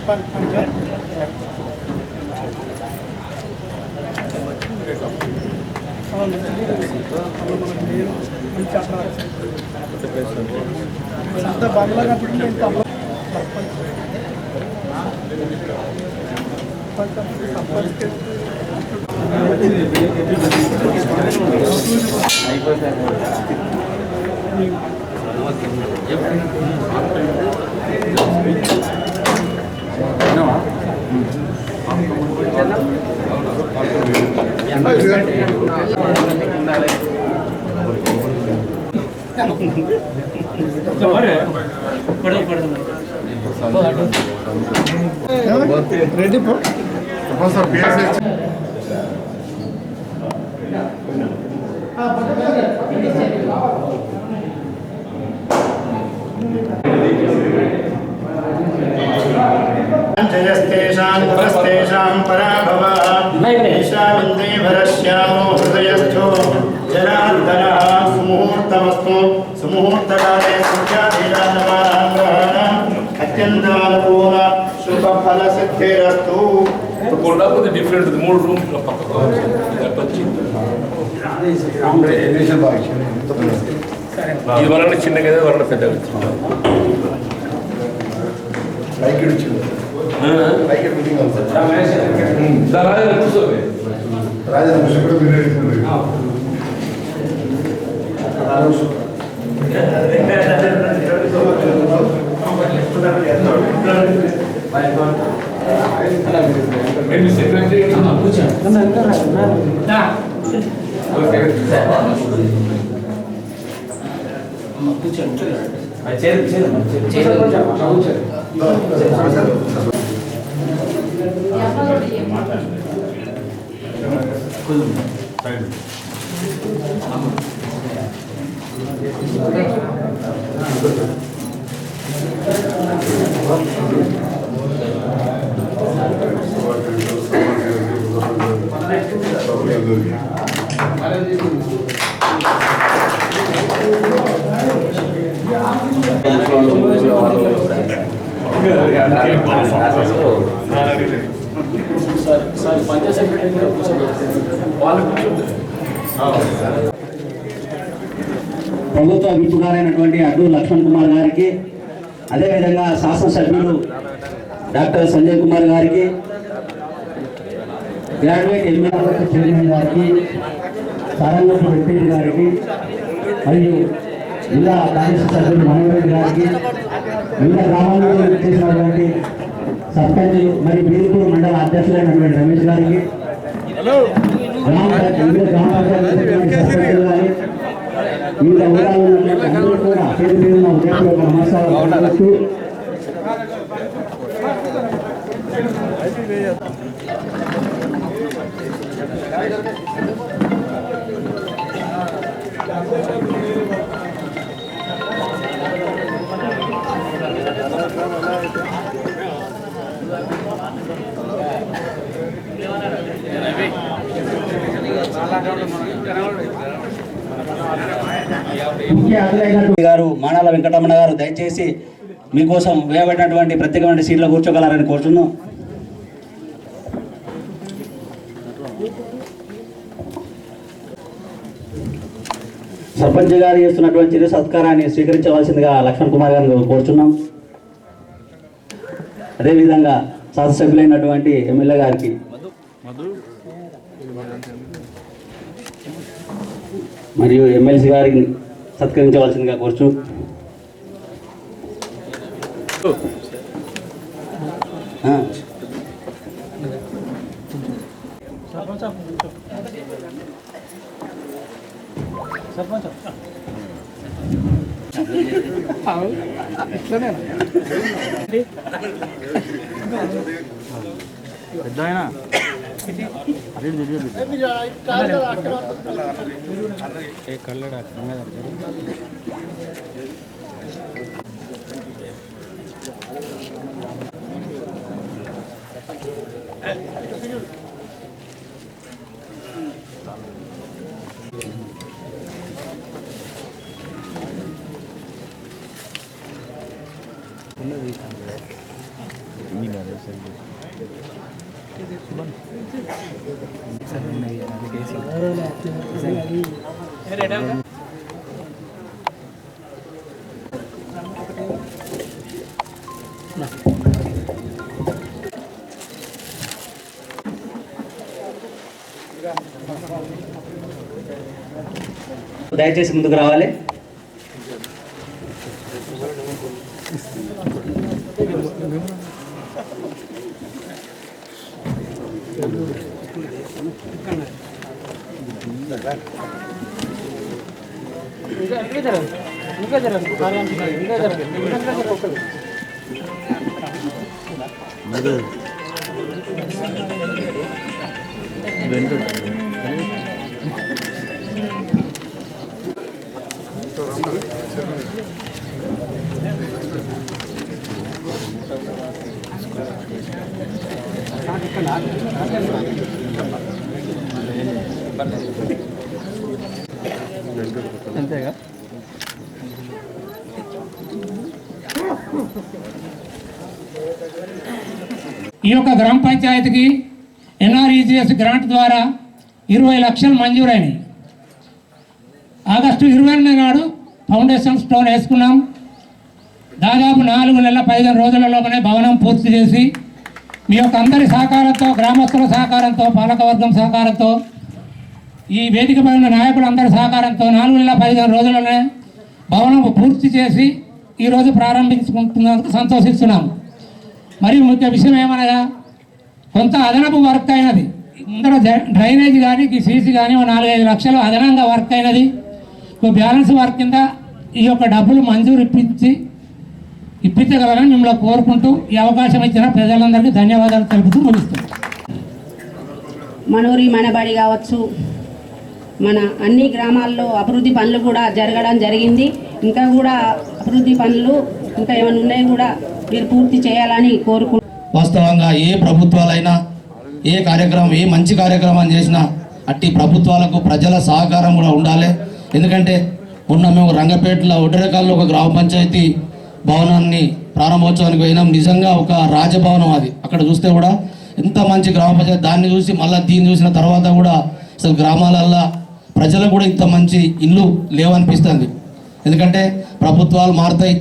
బంగ్లా ready जयस्तेषां पुरस्तेषां पराभवः ईशाविन्दे भरश्यामो हृदयस्थो जनार्दनः सुमुहूर्तमस्तु सुमुहूर्तकाले सूर्याधीरानवानां अत्यन्तानुकूल शुभफलसिद्धिरस्तु तो Kolhapur different mood room ఇది వరణ చిన్నగా వరణ పెద్దగా ప్రభుత్వ విప్పుగారైనటువంటి అడ్డు లక్ష్మణ్ కుమార్ గారికి, అదేవిధంగా శాసనసభ్యులు డాక్టర్ సంజయ్ కుమార్ గారికి, గ్రాడ్యుయేట్ ఎమ్మెల్యే చైర్మన్ గారికి, సారంగపు రెడ్డి గారికి, మరియు జిల్లా కాంగ్రెస్ సభ్యులు మనోహర్ గారికి, వివిధ గ్రామాల్లో చేసినటువంటి సర్పంచులు మరియు బీరుపూర్ మండల అధ్యక్షులైనటువంటి రమేష్ గారికి, వివిధ గ్రామ సర్పంచులు గారి వివిధ ఊరాలు ఉన్నటువంటి అందరూ కూడా పేరు పేరున ఉదయపూర్వక నమస్కారాలు. గారు మానాల వెంకటరమణ గారు దయచేసి మీకోసం వేయబడినటువంటి ప్రత్యేకమైన సీట్లో కూర్చోగలరని కోరుతున్నాం. సర్పంచ్ గారు చేస్తున్నటువంటి చిరు సత్కారాన్ని స్వీకరించవలసిందిగా లక్ష్మణ్ కుమార్ గారిని కోరుచున్నాం. అదేవిధంగా శాసనసభ్యులైనటువంటి ఎమ్మెల్యే గారికి మరియు ఎమ్మెల్సీ గారిని సత్కరించవలసిందిగా కోరుచు. పెద్ద దయచేసి ముందుకు రావాలి. అంతేగా ఈ యొక్క గ్రామ పంచాయతీకి ఎన్ఆర్ఈజీఎస్ గ్రాంట్ ద్వారా 20 లక్షలు మంజూరైనవి. ఆగస్టు 20 నాడు ఫౌండేషన్ స్టోన్ వేసుకున్నాం. దాదాపు 4 నెలల 15 రోజులలోనే భవనం పూర్తి చేసి మీ యొక్క అందరి సహకారంతో, గ్రామస్తుల సహకారంతో, పాలకవర్గం సహకారంతో, ఈ వేదికపై ఉన్న నాయకులందరి సహకారంతో 4 నెలల 15 రోజుల్లోనే భవనం పూర్తి చేసి ఈరోజు ప్రారంభించుకుంటున్నందుకు సంతోషిస్తున్నాం. మరియు ముఖ్య విషయం ఏమనగా కొంత అదనపు వర్క్ అయినది. ముందర డ్రైనేజ్ కానీ సీసీ కానీ 4-5 లక్షలు అదనంగా వర్క్ అయినది. బ్యాలెన్స్ వర్క్ కింద ఈ యొక్క డబ్బులు మంజూరు ఇప్పించగలరని మిమ్మల్ని కోరుకుంటూ ఈ అవకాశం ఇచ్చిన ప్రజలందరికీ ధన్యవాదాలు తెలుపుతూ ముగిస్తున్నాం. మనూరి మనబడి కావచ్చు, మన అన్ని గ్రామాల్లో అభివృద్ధి పనులు కూడా జరగడం జరిగింది. ఇంకా కూడా అభివృద్ధి పనులు ఇంకా ఏమైనా ఉన్నాయి కూడా మీరు పూర్తి చేయాలని కోరుకుంటున్నాం. వాస్తవంగా ఏ ప్రభుత్వాలైనా ఏ కార్యక్రమం, ఏ మంచి కార్యక్రమం చేసినా అట్టి ప్రభుత్వాలకు ప్రజల సహకారం కూడా ఉండాలి. ఎందుకంటే మొన్న మేము రంగపేటలో ఒడ్డరకాల్లో ఒక గ్రామ పంచాయతీ భవనాన్ని ప్రారంభోత్సవానికి పోయినాం. నిజంగా ఒక రాజభవనం అది. అక్కడ చూస్తే కూడా ఎంత మంచి గ్రామ పంచాయతీ, దాన్ని చూసి మళ్ళీ దీన్ని చూసిన తర్వాత కూడా అసలు గ్రామాలల్లో ప్రజలకు కూడా ఇంత మంచి ఇల్లు లేవనిపిస్తుంది. ఎందుకంటే ప్రభుత్వాలు మారుతాయి,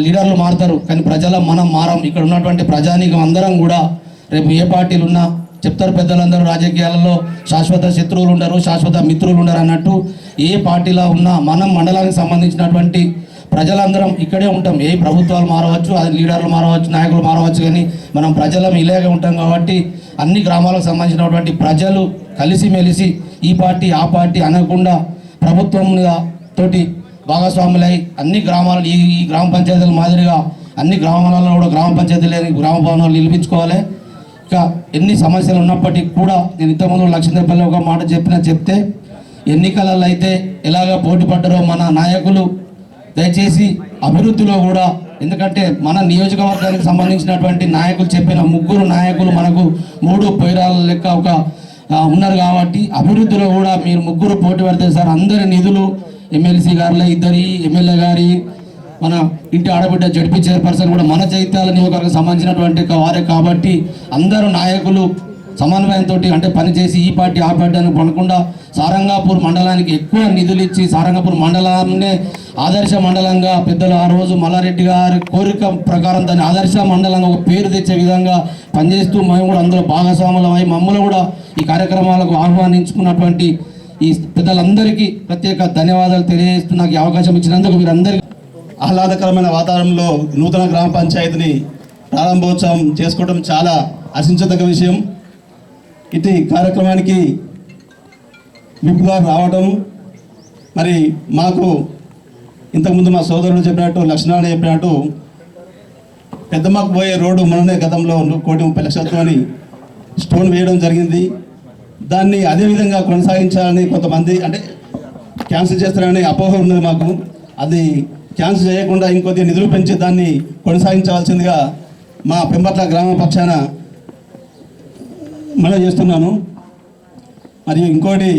లీడర్లు మారుతారు, కానీ మనం మారం. ఇక్కడ ఉన్నటువంటి ప్రజానీకం అందరం కూడా రేపు ఏ పార్టీలు ఉన్నా చెప్తారు పెద్దలందరూ, రాజకీయాలలో శాశ్వత శత్రువులు ఉండరు, శాశ్వత మిత్రులు ఉండరు అన్నట్టు ఏ పార్టీలో ఉన్నా మనం మండలానికి సంబంధించినటువంటి ప్రజలందరం ఇక్కడే ఉంటాం. ఏ ప్రభుత్వాలు మారవచ్చు, అది లీడర్లు మారవచ్చు, నాయకులు మారవచ్చు, కానీ మనం ప్రజలం ఇలాగే ఉంటాం. కాబట్టి అన్ని గ్రామాలకు సంబంధించినటువంటి ప్రజలు కలిసిమెలిసి ఈ పార్టీ ఆ పార్టీ అనకుండా ప్రభుత్వం తోటి భాగస్వాములై అన్ని గ్రామాలు ఈ గ్రామ పంచాయతీల మాదిరిగా అన్ని గ్రామాలలో కూడా గ్రామ పంచాయతీలని గ్రామ భవనాలు నిలిపించుకోవాలి. ఇంకా ఎన్ని సమస్యలు ఉన్నప్పటికీ కూడా నేను ఇంతకుముందు లక్ష్మీదేపల్లి ఒక మాట చెప్తే ఎన్నికలలో అయితే ఎలాగ పోటీ పడ్డారో మన నాయకులు దయచేసి అభివృద్ధిలో కూడా, ఎందుకంటే మన నియోజకవర్గానికి సంబంధించినటువంటి నాయకులు చెప్పిన 3 నాయకులు మనకు 3 పైరాల లెక్క ఒక ఉన్నారు. కాబట్టి అభివృద్ధిలో కూడా మీరు 3 పోటీ పడితే సార్ అందరి నిధులు ఎమ్మెల్సీ గారిలో 2 ఎమ్మెల్యే గారి, మన ఇంటి ఆడబిడ్డ జడ్పీ చైర్పర్సన్ కూడా మన చైత్యాల నియోజకవర్గం సంబంధించినటువంటి వారే. కాబట్టి అందరూ నాయకులు సమన్వయంతో అంటే పనిచేసి ఈ పార్టీ ఆ పార్టీ అని పడకుండా సారంగాపూర్ మండలానికి ఎక్కువ నిధులు ఇచ్చి సారంగాపూర్ మండలాన్నే ఆదర్శ మండలంగా పెద్దలు ఆ రోజు మల్లారెడ్డి గారి కోరిక ప్రకారం దాన్ని ఆదర్శ మండలంగా ఒక పేరు తెచ్చే విధంగా పనిచేస్తూ మేము కూడా అందులో భాగస్వాములమై మమ్మల్ని కూడా ఈ కార్యక్రమాలకు ఆహ్వానించుకున్నటువంటి ఈ పెద్దలందరికీ ప్రత్యేక ధన్యవాదాలు తెలియజేస్తూ నాకు ఈ అవకాశం ఇచ్చినందుకు మీరందరికీ. ఆహ్లాదకరమైన వాతావరణంలో నూతన గ్రామ పంచాయతీని ప్రారంభోత్సవం చేసుకోవడం చాలా ఆశించదగ్గ విషయం. ఇటు కార్యక్రమానికి విప్ గారు రావడం, మరి మాకు ఇంతకుముందు మా సోదరుడు చెప్పినట్టు, లక్ష్మణ చెప్పినట్టు పెద్దమ్మకు పోయే రోడ్డు మొన్ననే గతంలో 1,30 లక్షలతో స్టోన్ వేయడం జరిగింది. దాన్ని అదేవిధంగా కొనసాగించాలని కొంతమంది అంటే క్యాన్సిల్ చేస్తారని అపోహ ఉన్నది మాకు. అది క్యాన్సిల్ చేయకుండా ఇంకొద్ది నిధులు పెంచి దాన్ని కొనసాగించవలసిందిగా మా పెంబట్ల గ్రామ పక్షాన మనం చేస్తున్నాను. మరియు ఇంకోటి,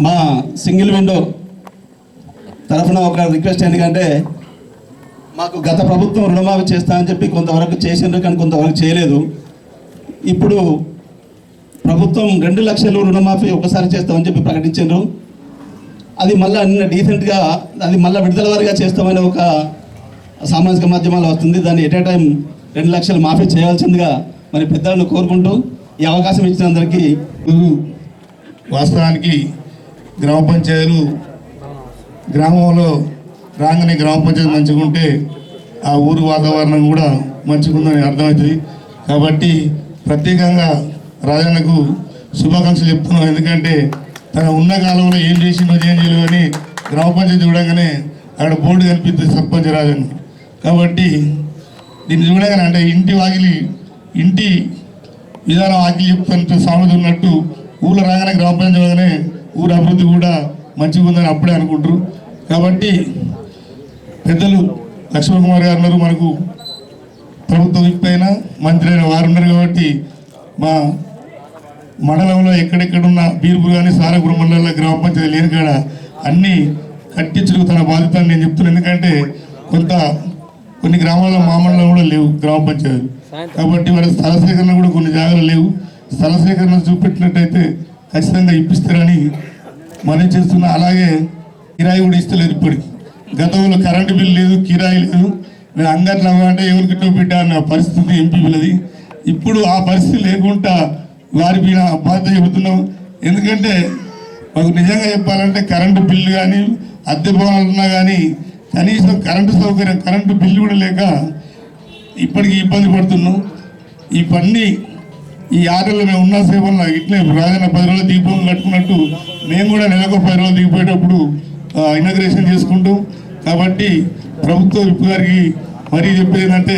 మా సింగిల్ విండో తరఫున ఒక రిక్వెస్ట్, ఎందుకంటే మాకు గత ప్రభుత్వం రుణమాఫీ చేస్తా అని చెప్పి కొంతవరకు చేసిండ్రు, కానీ కొంతవరకు చేయలేదు. ఇప్పుడు ప్రభుత్వం 2 లక్షలు రుణమాఫీ ఒకసారి చేస్తామని చెప్పి ప్రకటించారు. అది మళ్ళీ నిన్న డీసెంట్గా అది మళ్ళీ విడుదల వారిగా చేస్తామని ఒక సామాజిక మాధ్యమాలు వస్తుంది. దాన్ని ఎట్ ఏ టైం 2 లక్షలు మాఫీ చేయాల్సిందిగా మరి పెద్దలను కోరుకుంటూ ఈ అవకాశం ఇచ్చినందరికీ. వాస్తవానికి గ్రామ పంచాయతీలు గ్రామంలో రాగానే గ్రామ పంచాయతీ మంచిగా ఉంటే ఆ ఊరు వాతావరణం కూడా మంచిగా ఉందని అర్థమవుతుంది. కాబట్టి ప్రత్యేకంగా రాజన్నకు శుభాకాంక్షలు చెప్తున్నాం. ఎందుకంటే తన ఉన్న కాలంలో ఏం చేసిందో ఏం చేయలేదు అని గ్రామ పంచాయతీ చూడగానే అక్కడ బోర్డు కనిపిస్తుంది సర్పంచ్ రాజన్న. కాబట్టి దీన్ని చూడగానే అంటే ఇంటి విధానం ఆకిలి చెప్తున్నట్టు సామెత ఉన్నట్టు ఊళ్ళో రాగానే గ్రామ పంచాయతీ చూడగానే ఊరు అభివృద్ధి కూడా మంచిగా ఉందని అప్పుడే అనుకుంటారు. కాబట్టి పెద్దలు లక్ష్మణ్ కుమార్ గారు ఉన్నారు, మనకు ప్రభుత్వ విప్ అయినా మంత్రి అయిన వారు ఉన్నారు. కాబట్టి మా మండలంలో ఎక్కడెక్కడున్న బీర్పూర్ కానీ సారపురం మండలంలో గ్రామ పంచాయతీ లేని కాడ అన్నీ కట్టించడం తన బాధ్యత అని నేను చెప్తున్నాను. ఎందుకంటే కొన్ని గ్రామాల్లో మా మండలం కూడా లేవు గ్రామ పంచాయతీలు. కాబట్టి వారి స్థల సేకరణ కూడా కొన్ని జాగాలు లేవు. స్థల సేకరణ చూపెట్టినట్టయితే ఖచ్చితంగా ఇప్పిస్తారని మనం చేస్తున్నా. అలాగే కిరాయి కూడా ఇస్తలేదు. ఇప్పటికి గతంలో కరెంటు బిల్లు లేదు, కిరాయి లేదు, మేము అంగట్లో అంటే ఎవరికి బిడ్డ అన్న పరిస్థితి ఎంపీలది. ఇప్పుడు ఆ పరిస్థితి లేకుండా వారి మీద బాధ్యత చెబుతున్నాం. ఎందుకంటే మాకు నిజంగా చెప్పాలంటే కరెంటు బిల్లు కానీ అద్దె భవనాలు ఉన్నా కానీ కనీసం కరెంటు సౌకర్యం కరెంటు బిల్లు కూడా లేక ఇప్పటికీ ఇబ్బంది పడుతున్నాం. ఈ పని ఈ ఆటల్లో మేము ఉన్న సేవల్లో ఇట్లే రాజన్న 10 రోజులు దీపం కట్టుకున్నట్టు మేము కూడా నెలకు 10 రోజులు దిగిపోయేటప్పుడు ఇనాగ్రేషన్ చేసుకుంటాం. కాబట్టి ప్రభుత్వ విప్ గారికి మరీ చెప్పేది ఏంటంటే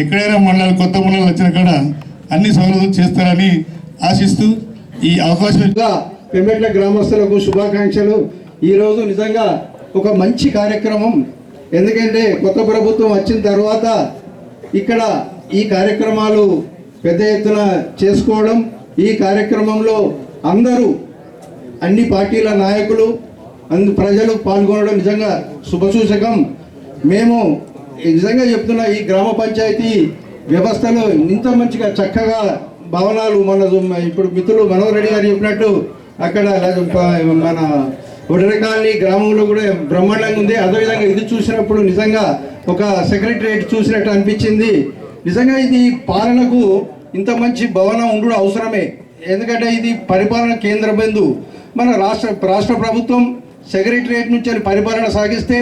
ఎక్కడైనా మండలాలు కొత్త మండలాలు వచ్చిన కాడ అన్ని సౌలభ్యాలు చేస్తారని ఆశిస్తూ ఈ అవకాశం పెంబెట్ల గ్రామస్తులకు శుభాకాంక్షలు. ఈరోజు నిజంగా ఒక మంచి కార్యక్రమం. ఎందుకంటే కొత్త ప్రభుత్వం వచ్చిన తర్వాత ఇక్కడ ఈ కార్యక్రమాలు పెద్ద ఎత్తున చేసుకోవడం, ఈ కార్యక్రమంలో అందరూ అన్ని పార్టీల నాయకులు ప్రజలు పాల్గొనడం నిజంగా శుభసూచకం. మేము నిజంగా చెప్తున్నా, ఈ గ్రామ పంచాయతీ వ్యవస్థలో ఇంత మంచిగా చక్కగా భవనాలు ఇప్పుడు మిత్రులు మనోహర్ రెడ్డి గారు చెప్పినట్టు అక్కడ మన ఒడరి కాలనీ గ్రామంలో కూడా బ్రహ్మాండంగా ఉంది. అదేవిధంగా ఇది చూసినప్పుడు నిజంగా ఒక సెక్రటరియట్ చూసినట్టు అనిపించింది. నిజంగా ఇది పాలనకు ఇంత మంచి భవనం ఉండడం అవసరమే. ఎందుకంటే ఇది పరిపాలన కేంద్ర బిందువు. మన రాష్ట్ర ప్రభుత్వం సెక్రటరియట్ నుంచి పరిపాలన సాగిస్తే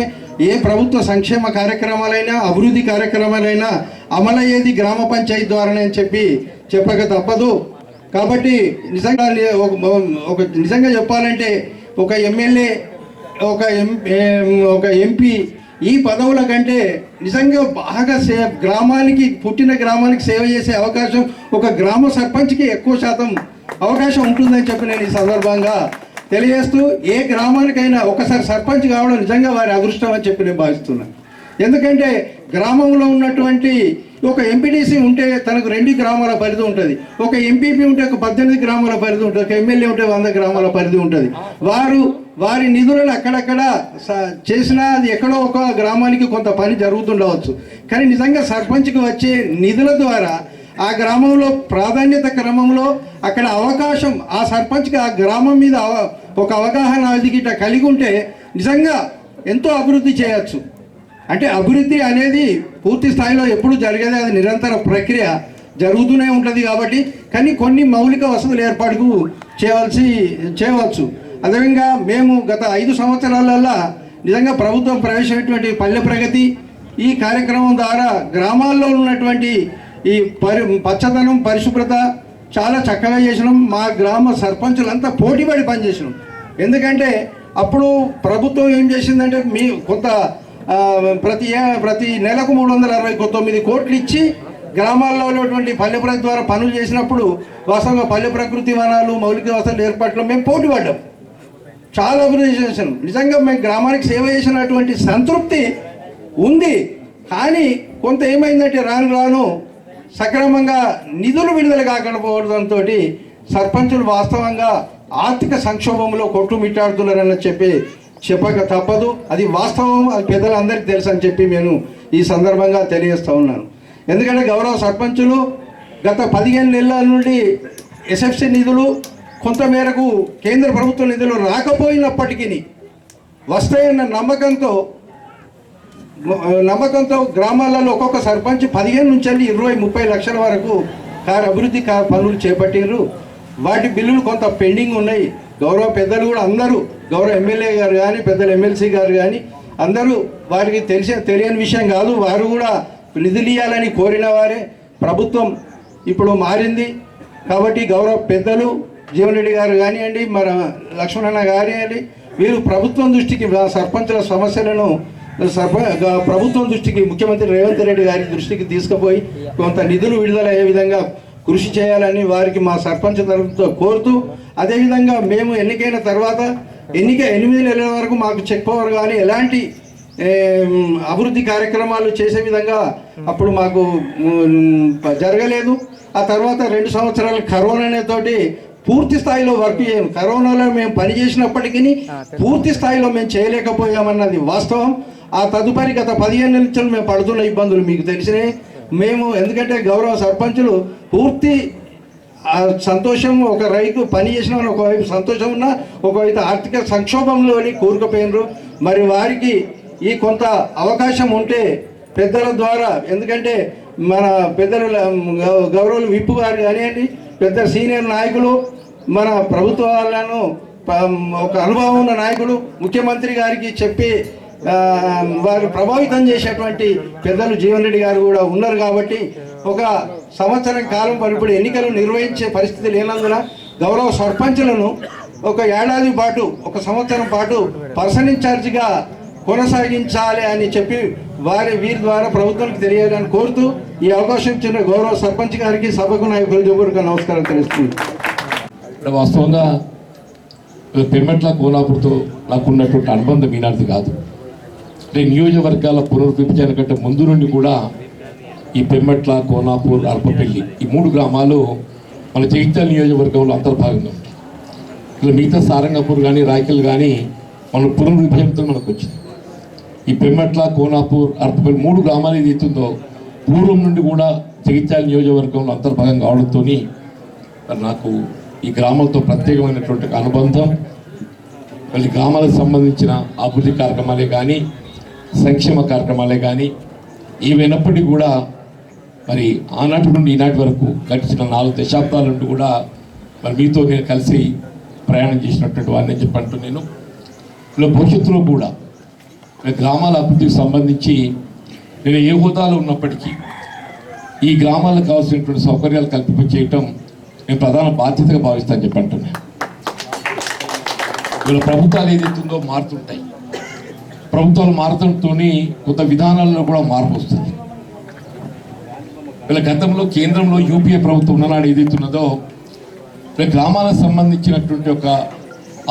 ఏ ప్రభుత్వ సంక్షేమ కార్యక్రమాలైనా అభివృద్ధి కార్యక్రమాలైనా అమలయ్యేది గ్రామ పంచాయతీ ద్వారానే అని చెప్పక తప్పదు. కాబట్టి నిజంగా చెప్పాలంటే ఒక ఎమ్మెల్యే ఒక ఎంపీ ఈ పదవుల కంటే నిజంగా బాగా గ్రామానికి పుట్టిన గ్రామానికి సేవ చేసే అవకాశం ఒక గ్రామ సర్పంచ్కి ఎక్కువ శాతం అవకాశం ఉంటుందని చెప్పి నేను ఈ సందర్భంగా తెలియజేస్తూ, ఏ గ్రామానికైనా ఒకసారి సర్పంచ్ కావడం నిజంగా వారి అదృష్టం అని చెప్పి నేను భావిస్తున్నాను. ఎందుకంటే గ్రామంలో ఉన్నటువంటి ఒక ఎంపీటీసీ ఉంటే తనకు 2 గ్రామాల పరిధి ఉంటుంది, ఒక ఎంపీపీ ఉంటే ఒక 18 గ్రామాల పరిధి ఉంటుంది, ఒక ఎమ్మెల్యే ఉంటే 100 గ్రామాల పరిధి ఉంటుంది. వారి నిధులను అక్కడక్కడ చేసినా అది ఎక్కడో ఒక గ్రామానికి కొంత పని జరుగుతుండవచ్చు. కానీ నిజంగా సర్పంచ్కి వచ్చే నిధుల ద్వారా ఆ గ్రామంలో ప్రాధాన్యత క్రమంలో అక్కడ అవకాశం ఆ సర్పంచ్కి ఆ గ్రామం మీద ఒక అవగాహన గిట్ట కలిగి ఉంటే నిజంగా ఎంతో అభివృద్ధి చేయవచ్చు. అంటే అభివృద్ధి అనేది పూర్తి స్థాయిలో ఎప్పుడు జరిగేది, అది నిరంతర ప్రక్రియ జరుగుతూనే ఉంటుంది. కాబట్టి కానీ కొన్ని మౌలిక వసతులు ఏర్పాటుకు చేయవచ్చు. అదేవిధంగా మేము గత 5 సంవత్సరాలలో నిజంగా ప్రభుత్వం ప్రవేశపెట్టినటువంటి పల్లె ప్రగతి ఈ కార్యక్రమం ద్వారా గ్రామాల్లో ఉన్నటువంటి ఈ పచ్చదనం పరిశుభ్రత చాలా చక్కగా చేసినాం. మా గ్రామ సర్పంచులంతా పోటీపడి పనిచేసినాం. ఎందుకంటే అప్పుడు ప్రభుత్వం ఏం చేసిందంటే కొంత ప్రతి నెలకు 369 కోట్లు ఇచ్చి గ్రామాల్లో ఉన్నటువంటి పల్లె ప్రగతి ద్వారా పనులు చేసినప్పుడు వాస్తవంగా పల్లె ప్రకృతి వనాలు మౌలిక వసతులు ఏర్పాట్లో మేము పోటీ పడ్డాం. చాలా అభివృద్ధి చేసాం. నిజంగా మేము గ్రామానికి సేవ చేసినటువంటి సంతృప్తి ఉంది. కానీ కొంత ఏమైందంటే రాను సక్రమంగా నిధులు విడుదల కాకపోవడంతో సర్పంచులు వాస్తవంగా ఆర్థిక సంక్షోభంలో కొట్టుమిట్టాడుతున్నారని చెప్పక తప్పదు. అది వాస్తవం, అది పెద్దలందరికీ తెలుసు అని చెప్పి నేను ఈ సందర్భంగా తెలియజేస్తూ ఉన్నాను. ఎందుకంటే గౌరవ సర్పంచులు గత 15 నెలల నుండి ఎస్ఎఫ్సి నిధులు కొంతమేరకు కేంద్ర ప్రభుత్వ నిధులు రాకపోయినప్పటికీ వస్తాయన్న నమ్మకంతో గ్రామాలలో ఒక్కొక్క సర్పంచ్ 15 నుంచి 20-30 లక్షల వరకు అభివృద్ధి పనులు చేపట్టారు. వాటి బిల్లులు కొంత పెండింగ్ ఉన్నాయి. గౌరవ పెద్దలు కూడా అందరూ, గౌరవ ఎమ్మెల్యే గారు కానీ, పెద్దలు ఎమ్మెల్సీ గారు కానీ అందరూ వారికి తెలియని విషయం కాదు. వారు కూడా నిధులు ఇవ్వాలని కోరిన వారే. ప్రభుత్వం ఇప్పుడు మారింది కాబట్టి గౌరవ పెద్దలు జీవన్ రెడ్డి గారు కానివ్వండి, మన లక్ష్మణన్న కానివ్వండి, వీరు ప్రభుత్వం దృష్టికి సర్పంచుల సమస్యలను ప్రభుత్వం దృష్టికి, ముఖ్యమంత్రి రేవంత్ రెడ్డి గారి దృష్టికి తీసుకుపోయి కొంత నిధులు విడుదల అయ్యే విధంగా కృషి చేయాలని వారికి మా సర్పంచ్ తరఫుతో కోరుతూ, అదేవిధంగా మేము ఎన్నికైన తర్వాత 8 నెలల వరకు మాకు చెక్ పవర్ కానీ ఎలాంటి అభివృద్ధి కార్యక్రమాలు చేసే విధంగా అప్పుడు మాకు జరగలేదు. ఆ తర్వాత 2 సంవత్సరాలు కరోనాతోటి పూర్తి స్థాయిలో వర్క్ చేయము. కరోనాలో మేము పనిచేసినప్పటికీ పూర్తి స్థాయిలో మేము చేయలేకపోయామన్నది వాస్తవం. ఆ తదుపరి గత 15 నెలల నుంచి మేము పడుతున్న ఇబ్బందులు మీకు తెలిసినాయి. మేము ఎందుకంటే గౌరవ సర్పంచులు పూర్తి సంతోషం, ఒక రైతు పని చేసిన ఒకవైపు సంతోషం ఉన్నా ఒకవైపు ఆర్థిక సంక్షోభంలోని కూరుకుపోయినరు. మరి వారికి ఈ కొంత అవకాశం ఉంటే పెద్దల ద్వారా, ఎందుకంటే మన పెద్దలు గౌరవులు విప్పు గారు కానివ్వండి, పెద్ద సీనియర్ నాయకులు, మన ప్రభుత్వాలను ఒక అనుభవం ఉన్న నాయకులు ముఖ్యమంత్రి గారికి చెప్పి వారు ప్రభావితం చేసేటువంటి పెద్దలు జీవన్ రెడ్డి గారు కూడా ఉన్నారు. కాబట్టి ఒక సంవత్సరం కాలం ఇప్పుడు ఎన్నికలు నిర్వహించే పరిస్థితి లేనందున గౌరవ సర్పంచులను ఒక ఏడాది పాటు, ఒక సంవత్సరం పాటు పర్సన్ ఇన్ఛార్జిగా కొనసాగించాలి అని చెప్పి వీరి ద్వారా ప్రభుత్వానికి తెలియాలని కోరుతూ ఈ అవకాశం ఇచ్చిన గౌరవ సర్పంచ్ గారికి, సభకు నా హృదయపూర్వక నమస్కారం తెలుస్తుంది. వాస్తవంగా పెమ్మెట్ల కోలాపూర్తో నాకు ఉన్నటువంటి అనుబంధం ఈనాటిది కాదు. అంటే నియోజకవర్గాల పునర్విభజన కంటే ముందు నుండి కూడా ఈ పెమ్మెట్ల, కోనాపూర్, అర్పపల్లి ఈ 3 గ్రామాలు మన జగిత్యాల నియోజకవర్గంలో అంతర్భాగంగా ఉంటాయి. ఇలా మిగతా సారంగపూర్ కానీ, రాయకల్ కానీ మన పునర్విభజనతో మనకు వచ్చింది. ఈ పెమ్మెట్ల, కోనాపూర్, అర్పపల్లి 3 గ్రామాలు ఏది అవుతుందో పూర్వం నుండి కూడా జగిత్యాల నియోజకవర్గంలో అంతర్భాగం కావడంతో నాకు ఈ గ్రామాలతో ప్రత్యేకమైనటువంటి అనుబంధం. మళ్ళీ గ్రామాలకు సంబంధించిన అభివృద్ధి కార్యక్రమాలే కానీ, సంక్షేమ కార్యక్రమాలే కానీ ఏవైనప్పటికీ కూడా మరి ఆనాటి నుండి ఈనాటి వరకు గడిచిన 4 దశాబ్దాల నుండి కూడా మరి మీతో నేను కలిసి ప్రయాణం చేసినటువంటి వారిని చెప్పంటూ నేను ఇలా భవిష్యత్తులో కూడా గ్రామాల అభివృద్ధికి సంబంధించి నేను ఏ హోదాలో ఉన్నప్పటికీ ఈ గ్రామాలకు కావాల్సినటువంటి సౌకర్యాలు కల్పించేయటం నేను ప్రధాన బాధ్యతగా భావిస్తాను చెప్పంటున్నాను. ఇలా ప్రభుత్వాలు ఏదైతుందో మారుతుంటాయి. ప్రభుత్వాలు మారడంతో కొత్త విధానాల్లో కూడా మార్పు వస్తుంది. ఇలా గతంలో కేంద్రంలో యూపీఏ ప్రభుత్వం ఉన్ననాడు ఏదైతున్నదో ఇలా గ్రామాలకు సంబంధించినటువంటి ఒక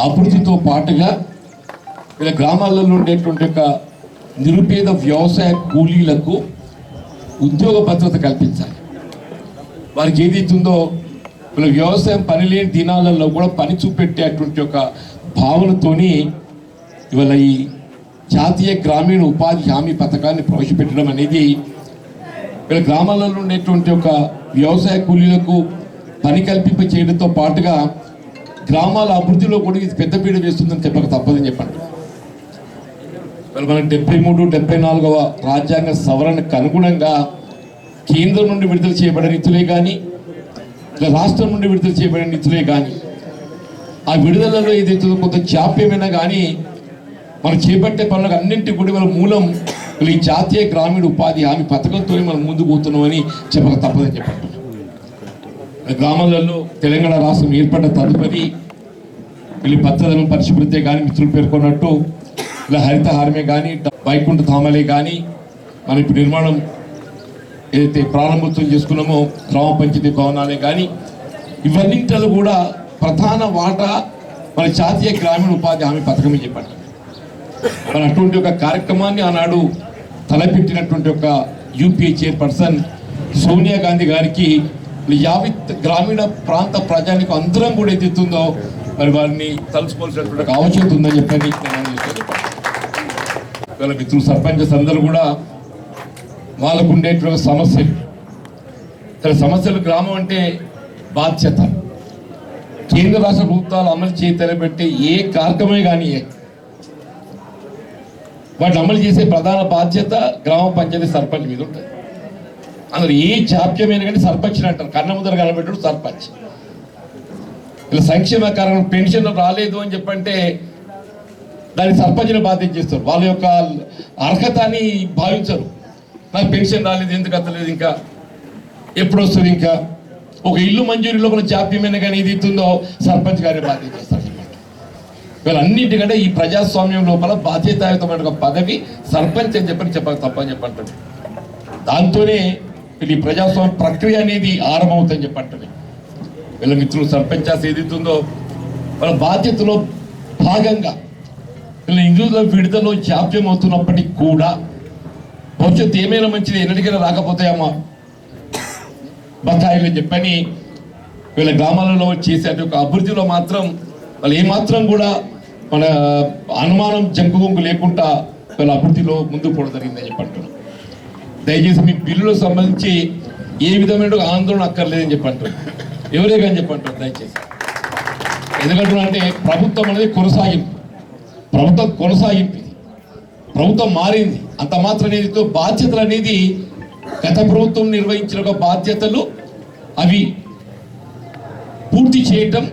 అభివృద్ధితో పాటుగా ఇలా గ్రామాలలో ఉండేటువంటి ఒక నిరుపేద వ్యవసాయ కూలీలకు ఉద్యోగ భద్రత కల్పించాలి. వారికి ఏదైతుందో ఇలా వ్యవసాయం పని లేని దినాలలో కూడా పని చూపెట్టేటువంటి ఒక భావనతోని ఇవాళ ఈ జాతీయ గ్రామీణ ఉపాధి హామీ పథకాన్ని ప్రవేశపెట్టడం అనేది ఇలా గ్రామాలలో ఉండేటువంటి ఒక వ్యవసాయ కూలీలకు పని కల్పింప చేయడంతో పాటుగా గ్రామాల అభివృద్ధిలో కూడా ఇది పెద్దపీట వేస్తుందని చెప్పక తప్పదని చెప్పండి. మన 73-74వ రాజ్యాంగ సవరణకు అనుగుణంగా కేంద్రం నుండి విడుదల చేయబడిన నిధులే కానీ, రాష్ట్రం నుండి విడుదల చేయబడిన నిధులే కానీ, ఆ విడుదలలో ఏదైతే కొంత జాప్యమైనా కానీ మనం చేపట్టే పనులకు అన్నింటి కూడా మన మూలం ఈ జాతీయ గ్రామీణ ఉపాధి హామీ పథకంతో మనం ముందుకు పోతున్నామని చెప్పక తప్పదని చెప్పండి. గ్రామాలలో తెలంగాణ రాష్ట్రం ఏర్పడ్డ తదుపరి వీళ్ళు పచ్చదనం పరిశుభ్రతే కానీ మిత్రులు పేర్కొన్నట్టు ఇలా హరితహారమే కానీ, వైకుంఠ ధామలే కానీ మనం ఇప్పుడు నిర్మాణం ఏదైతే ప్రారంభోత్సవం చేసుకున్నామో గ్రామ పంచాయతీ భవనాలే కానీ ఇవన్నింటిలో కూడా ప్రధాన వాటా మన జాతీయ గ్రామీణ ఉపాధి హామీ పథకమే చెప్పండి. మన అటువంటి ఒక కార్యక్రమాన్ని ఆనాడు తలపెట్టినటువంటి ఒక యూపీఏ చైర్పర్సన్ సోనియా గాంధీ గారికి యావత్ గ్రామీణ ప్రాంత ప్రజానికి అందరం కూడా ఎదుగుతుందో మరి వారిని తలుచుకోవాల్సినటువంటి ఆవశ్యకత ఉందని చెప్పని ఇవాళ మిత్రులు సర్పంచెస్ అందరూ కూడా వాళ్ళకు ఉండేటువంటి సమస్యలు. సమస్యలు గ్రామం అంటే బాధ్యత. కేంద్ర రాష్ట్ర ప్రభుత్వాలు అమలు చేయబెట్టే ఏ కార్యక్రమే కానీ వాటిని అమలు చేసే ప్రధాన బాధ్యత గ్రామ పంచాయతీ సర్పంచ్ మీద ఉంటుంది. అందులో ఏ జాప్యమైన కానీ సర్పంచ్ అంటారు, కన్న ముందర కనబెట్టాడు సర్పంచ్. ఇలా సంక్షేమ కారణం పెన్షన్ రాలేదు అని చెప్పంటే దాన్ని సర్పంచ్ని బాధ్యత చేస్తారు. వాళ్ళ యొక్క అర్హత అని భావించరు. నాకు పెన్షన్ రాలేదు, ఎందుకు అత్తలేదు, ఇంకా ఎప్పుడు వస్తుంది, ఇంకా ఒక ఇల్లు మంజూరీలో మన జాప్యమైన కానీ ఇది ఇస్తుందో సర్పంచ్ గారి బాధ్యత చేస్తారు. వీళ్ళన్నింటికంటే ఈ ప్రజాస్వామ్యం లోపల బాధ్యతాయుతమైన ఒక పదవి సర్పంచ్ అని చెప్పక తప్పని చెప్పంటాడు. దాంతోనే వీళ్ళు ఈ ప్రజాస్వామ్య ప్రక్రియ అనేది ఆరంభమవుతుందని చెప్పంటారు. వీళ్ళ మిత్రులు సర్పంచ్ ఏదైతుందో వాళ్ళ బాధ్యతలో భాగంగా వీళ్ళ నిధుల విడుదలలో జాప్యం అవుతున్నప్పటికీ కూడా భవిష్యత్తు ఏమైనా మంచిది, ఎన్నటికైనా రాకపోతాయమ్మా బకాయిలు చెప్పని వీళ్ళ గ్రామాలలో చేసే ఒక అభివృద్ధిలో మాత్రం వాళ్ళు ఏమాత్రం కూడా మన అనుమానం జంకుగొంకు లేకుండా వీళ్ళ అభివృద్ధిలో ముందుకు పోవడం జరిగిందని చెప్పంటున్నాం. దయచేసి మీ బిల్లులకు సంబంధించి ఏ విధమైన ఆందోళన అక్కర్లేదని చెప్పంటున్నాం. ఎవరే కానీ చెప్పంటారు దయచేసి. ఎందుకంటున్నా అంటే ప్రభుత్వం అనేది కొనసాగింపు, ప్రభుత్వం మారింది. అంత మాత్రం అనేది బాధ్యతలు అనేది గత ప్రభుత్వం నిర్వహించిన ఒక బాధ్యతలు అవి పూర్తి చేయటం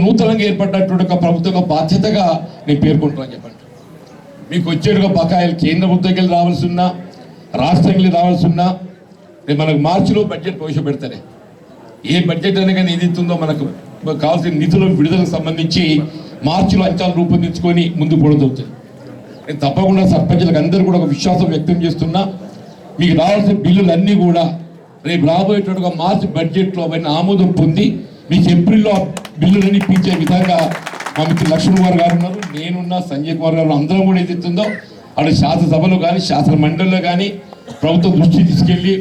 నూతనంగా ఏర్పడినటువంటి ఒక ప్రభుత్వ బాధ్యతగా నేను పేర్కొంటున్నాను చెప్పండి. మీకు వచ్చేట్టుగా బకాయిలు కేంద్ర ప్రభుత్వం రావాల్సి ఉన్నా, రాష్ట్రంకి రావాల్సి ఉన్నా, రేపు మనకు మార్చిలో బడ్జెట్ ప్రవేశపెడతారే. ఏ బడ్జెట్ అయినా కానీ ఏది ఇస్తుందో మనకు కావాల్సిన నిధుల విడుదలకు సంబంధించి మార్చిలో అంచనాలు రూపొందించుకొని ముందుకు పోవడం. నేను తప్పకుండా సర్పంచులకు అందరూ కూడా ఒక విశ్వాసం వ్యక్తం చేస్తున్నా. మీకు రావాల్సిన బిల్లులన్నీ కూడా రేపు రాబోయేటట్టుగా మార్చి బడ్జెట్లో అవన్నీ ఆమోదం పొంది మీకు ఏప్రిల్లో బిల్లులన్నీ ఇప్పించే విధంగా మా మిత్రులు లక్ష్మణ్ కుమార్ గారు ఉన్నారు, నేనున్నా, సంజయ్ కుమార్ గారు అందరం కూడా ఏదైతుందో అటు శాసనసభలో కానీ శాసన మండలిలో కానీ ప్రభుత్వం దృష్టి తీసుకెళ్ళి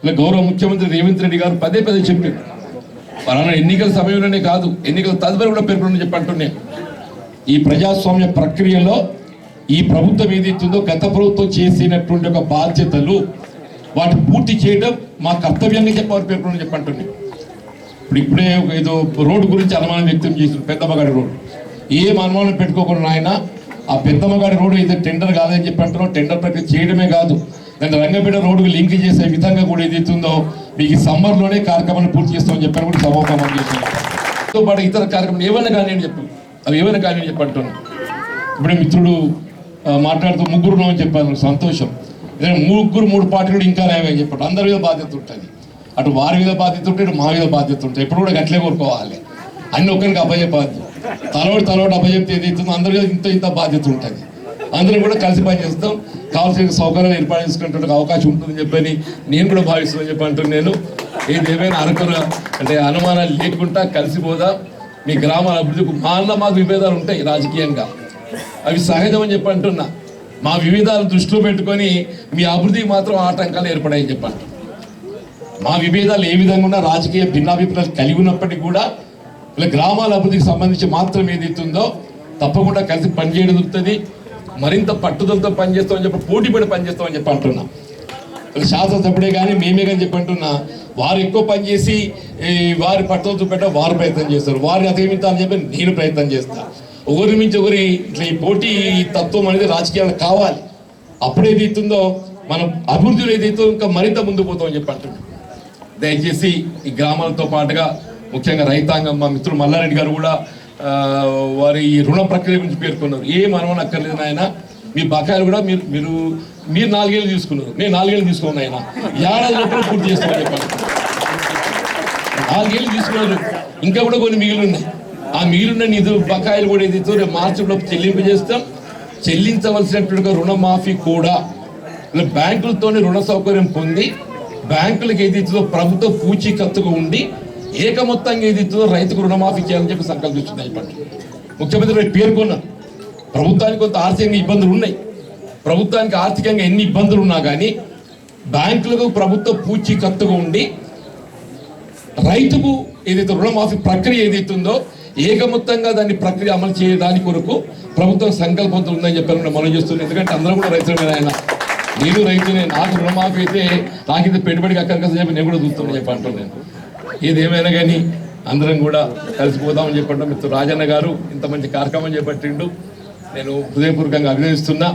ఇలా గౌరవ ముఖ్యమంత్రి రేవంత్ రెడ్డి గారు పదే చెప్పారు. పలానా ఎన్నికల సమయంలోనే కాదు, ఎన్నికల తదుపరి కూడా పేర్కొనని చెప్పంటున్నాను. ఈ ప్రజాస్వామ్య ప్రక్రియలో ఈ ప్రభుత్వం ఏదైతుందో గత ప్రభుత్వం చేసినటువంటి ఒక బాధ్యతలు వాటి పూర్తి చేయడం మా కర్తవ్యంగా చెప్పారు పేర్కొనని చెప్పంటున్నాను. ఇప్పుడే ఏదో రోడ్డు గురించి అనుమానం వ్యక్తం చేసిన పెద్దమ్మగాడి రోడ్డు ఏం అనుమానం పెట్టుకోకుండా ఆయన ఆ పెద్దమ్మగాడి రోడ్డు ఏదో టెండర్ కాదని చెప్పి అంటున్నాం. టెండర్ ప్రక్రియ చేయడమే కాదు, దాన్ని రంగపేట రోడ్డుకు లింక్ చేసే విధంగా కూడా ఏదైతుందో మీకు సమ్మర్లోనే కార్యక్రమాన్ని పూర్తి చేస్తామని చెప్పాను కూడా సమాపనం చేస్తున్నాం. తో పాటు ఇతర కార్యక్రమం ఏమైనా కానీ అని చెప్పు, అవి ఏమైనా కానీ అని చెప్పి అంటున్నాను. ఇప్పుడే మిత్రుడు మాట్లాడుతూ ముగ్గురు అని చెప్పాను, సంతోషం. ముగ్గురు 3 పార్టీలు ఇంకా రావని చెప్పాడు. అందరి మీద బాధ్యత ఉంటుంది, అటు వారి మీద బాధ్యత ఉంటుంది, ఇటు మా మీద బాధ్యత ఉంటుంది. ఎప్పుడు కూడా గట్లే కోరుకోవాలి. అన్ని ఒక్కరికి అభయపాద్యం, తలవాడు అభయప్తి ఏదైతుందో అందరి మీద ఇంత బాధ్యత ఉంటుంది. అందరం కూడా కలిసి పనిచేస్తాం, కావాల్సిన సౌకర్యాలు ఏర్పాటు చేసుకునేటువంటి అవకాశం ఉంటుందని చెప్పని నేను కూడా భావిస్తున్నాను చెప్పి అంటున్నాను. ఏదేమైనా అరకుల అంటే అనుమానాలు లేకుండా కలిసిపోదా మీ గ్రామాల అభివృద్ధికి మాకు విభేదాలు ఉంటాయి రాజకీయంగా, అవి సహజం అని చెప్పి అంటున్నా. మా విభేదాలను దృష్టిలో పెట్టుకొని మీ అభివృద్ధికి మాత్రం ఆటంకాలు ఏర్పడాయని చెప్పండి. మా విభేదాలు ఏ విధంగా ఉన్నా రాజకీయ భిన్నాభిప్రాయాలు కలిగి ఉన్నప్పటికీ కూడా ఇలా గ్రామాల అభివృద్ధికి సంబంధించి మాత్రం ఏదైతుందో తప్పకుండా కలిసి పనిచేయడం దొరుకుతుంది. మరింత పట్టుదలతో పనిచేస్తామని చెప్పి పోటీపడి పనిచేస్తామని చెప్పి అంటున్నా. శాసనసభ్యుడే కానీ మేమే కానీ చెప్పి అంటున్నా. వారు ఎక్కువ పనిచేసి వారి పట్టుదలతో పెట్ట వారు ప్రయత్నం చేస్తారు, వారిని అధిగమించాలని చెప్పి నేను ప్రయత్నం చేస్తాను. ఒకరి మించి ఒకరి ఇట్లా ఈ పోటీ తత్వం అనేది రాజకీయాలు కావాలి. అప్పుడు ఏదైతుందో మనం అభివృద్ధిలో ఏదైతే ఇంకా మరింత ముందు పోతామని చెప్పి అంటున్నాం. దయచేసి ఈ గ్రామాలతో పాటుగా ముఖ్యంగా రైతాంగం, మా మిత్రులు మల్లారెడ్డి గారు కూడా వారి రుణ ప్రక్రియ గురించి పేర్కొన్నారు. ఏం అనుమానం అక్కర్లేదు ఆయన, మీ బకాయిలు కూడా మీరు 4 ఏళ్ళు తీసుకున్నారు, నేను 4 ఏళ్ళు తీసుకున్నాను. ఆయన ఏడాది లోపల పూర్తి చేసుకోమని చెప్పాను. 4 ఏళ్ళు తీసుకున్నారు, ఇంకా కూడా కొన్ని మిగిలి ఉన్నాయి. ఆ మిగిలిన నిధులు బకాయిలు కూడా ఏదైతే రేపు మార్చిలో చెల్లింపు చేస్తాం. చెల్లించవలసినటువంటి రుణమాఫీ కూడా బ్యాంకులతోనే రుణ సౌకర్యం పొంది బ్యాంకులకు ఏదైతుందో ప్రభుత్వ పూచీకత్తుగా ఉండి ఏకమొత్తంగా ఏదైతుందో రైతుకు రుణమాఫీ చేయాలని చెప్పి సంకల్పిస్తుంది చెప్పండి. ముఖ్యమంత్రి పేర్కొన్నారు, ప్రభుత్వానికి కొంత ఆర్థికంగా ఇబ్బందులు ఉన్నాయి. ప్రభుత్వానికి ఆర్థికంగా ఎన్ని ఇబ్బందులు ఉన్నా కానీ బ్యాంకులకు ప్రభుత్వ పూచీకత్తుగా ఉండి రైతుకు ఏదైతే రుణమాఫీ ప్రక్రియ ఏదైతుందో ఏకమొత్తంగా దాన్ని ప్రక్రియ అమలు చేయడానికి కొరకు ప్రభుత్వం సంకల్పంతో ఉందని చెప్పాలని మనం చేస్తున్నాం. ఎందుకంటే అందరం కూడా రైతుల మీద ఆయన నేను రైతునే, నాకు రుణమాఫీ అయితే నాకు ఇది పెట్టుబడికి అక్కడికి చెప్పి నేను కూడా చూస్తాను చెప్పంటాను. నేను ఏదేమైనా కానీ అందరం కూడా కలిసిపోదామని చెప్పంటాం. మిత్రుడు రాజన్న గారు ఇంత మంచి కార్యక్రమం చేపట్టిండు, నేను హృదయపూర్వకంగా అభినందిస్తున్నా.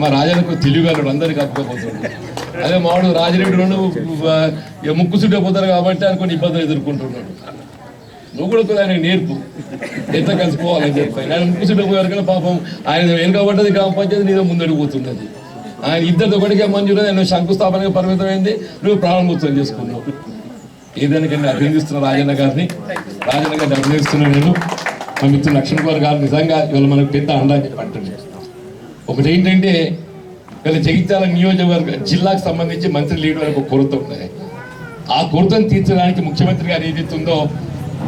మా రాజన్నకు తెలివిగాడు అందరికీ అప్పుకోపోతుండే. అదే మావాడు రాజరెడ్డి రెండు ముక్కు చుట్టే పోతారు కాబట్టి అనుకుని ఇబ్బందులు ఎదుర్కొంటున్నాడు. నువ్వు కూడా ఆయన నేర్పు ఎంత కలిసిపోవాలని చెప్పాను. ఆయన ముక్కు చుట్టే పోయారు కానీ పాపం ఆయన వెనుకబడ్డది గ్రామ పంచాయతీ నీదో ముందడికి పోతున్నది. ఆయన ఇద్దరితో ఒకటికే మంజూరు, ఆయన శంకుస్థాపనగా పరిమితమైంది, నువ్వు ప్రారంభోత్సవం చేసుకున్నావు. ఏదైనా అభినందిస్తున్న రాజన్న గారిని అభినందిస్తున్నాను నేను. మా మిత్రుడు లక్ష్మణ్ కుమార్ గారు నిజంగా ఇవాళ మనకు పెద్ద అండా అని చెప్పి అంటున్నాను. ఒకటి ఏంటంటే ఇలా జగిత్యాల నియోజకవర్గ జిల్లాకు సంబంధించి మంత్రి లీడ్ వరకు ఒక కొరత ఉన్నది. ఆ కొరతను తీర్చడానికి ముఖ్యమంత్రి గారు ఏదైతుందో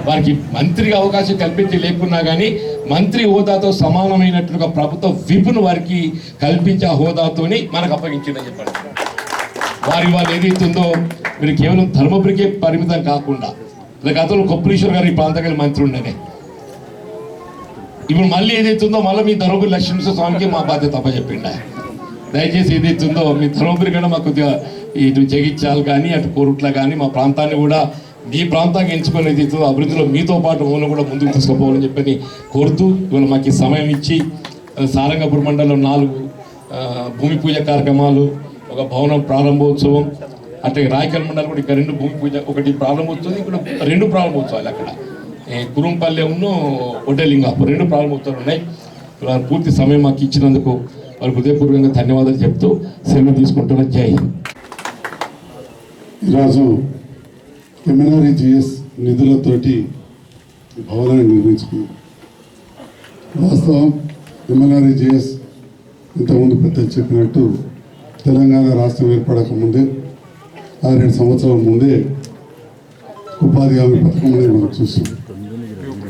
వారికి మంత్రిగా అవకాశం కల్పించి లేకున్నా కానీ మంత్రి హోదాతో సమానమైనట్లుగా ప్రభుత్వ విపును వారికి కల్పించే హోదాతోని మనకు అప్పగించిందని చెప్పండి. వాళ్ళు ఏదైతుందో మీరు కేవలం ధర్మపురికే పరిమితం కాకుండా గతంలో కొప్పలీశ్వర్ గారు ఈ ప్రాంతానికి మంత్రి ఉండనే, ఇప్పుడు మళ్ళీ ఏదైతుందో మళ్ళీ మీ ధర్మపురి లక్ష్మీనరసింహ స్వామికి మా బాధ్యత అప్పచెప్పిండ. దయచేసి ఏదైతుందో మీ ధర్మపురి కన్నా మాకు కొద్దిగా ఇటు జగిత్యాలు కానీ అటు కోరుట్ల కానీ మా ప్రాంతాన్ని కూడా మీ ప్రాంతానికి ఎంచుకొని ఏదైతుందో అభివృద్ధిలో మీతో పాటు మమ్మల్ని కూడా ముందుకు తీసుకుపోవాలని చెప్పని కోరుతూ ఇవాళ మాకు సమయం ఇచ్చి సారంగపూర్ మండలం 4 భూమి పూజ కార్యక్రమాలు, ఒక భవనం ప్రారంభోత్సవం, అట్లాగే రాయకల్ మండలం కూడా ఇక్కడ 2 భూమి పూజ, ఒకటి ప్రారంభోత్సవం, ఇక్కడ 2 ప్రారంభోత్సవాలు అక్కడ కురుంపల్లె ఉన్ను ఒడ్డలింగాపూర్ 2 ప్రారంభోత్సవాలు ఉన్నాయి. పూర్తి సమయం మాకు ఇచ్చినందుకు వారికి హృదయపూర్వకంగా ధన్యవాదాలు చెప్తూ సెలవు తీసుకుంటున్న. జై హింద్. ఈరోజు MNREGS నిధులతోటి భవనాన్ని నిర్మించుకున్నాం. వాస్తవం MNREGS ఇంతకుముందు పెద్ద చెప్పినట్టు తెలంగాణ రాష్ట్రం ఏర్పడక ముందే 6-7 సంవత్సరాల ముందే ఉపాధి హామీ పథకం అనేది మనం చూస్తాం.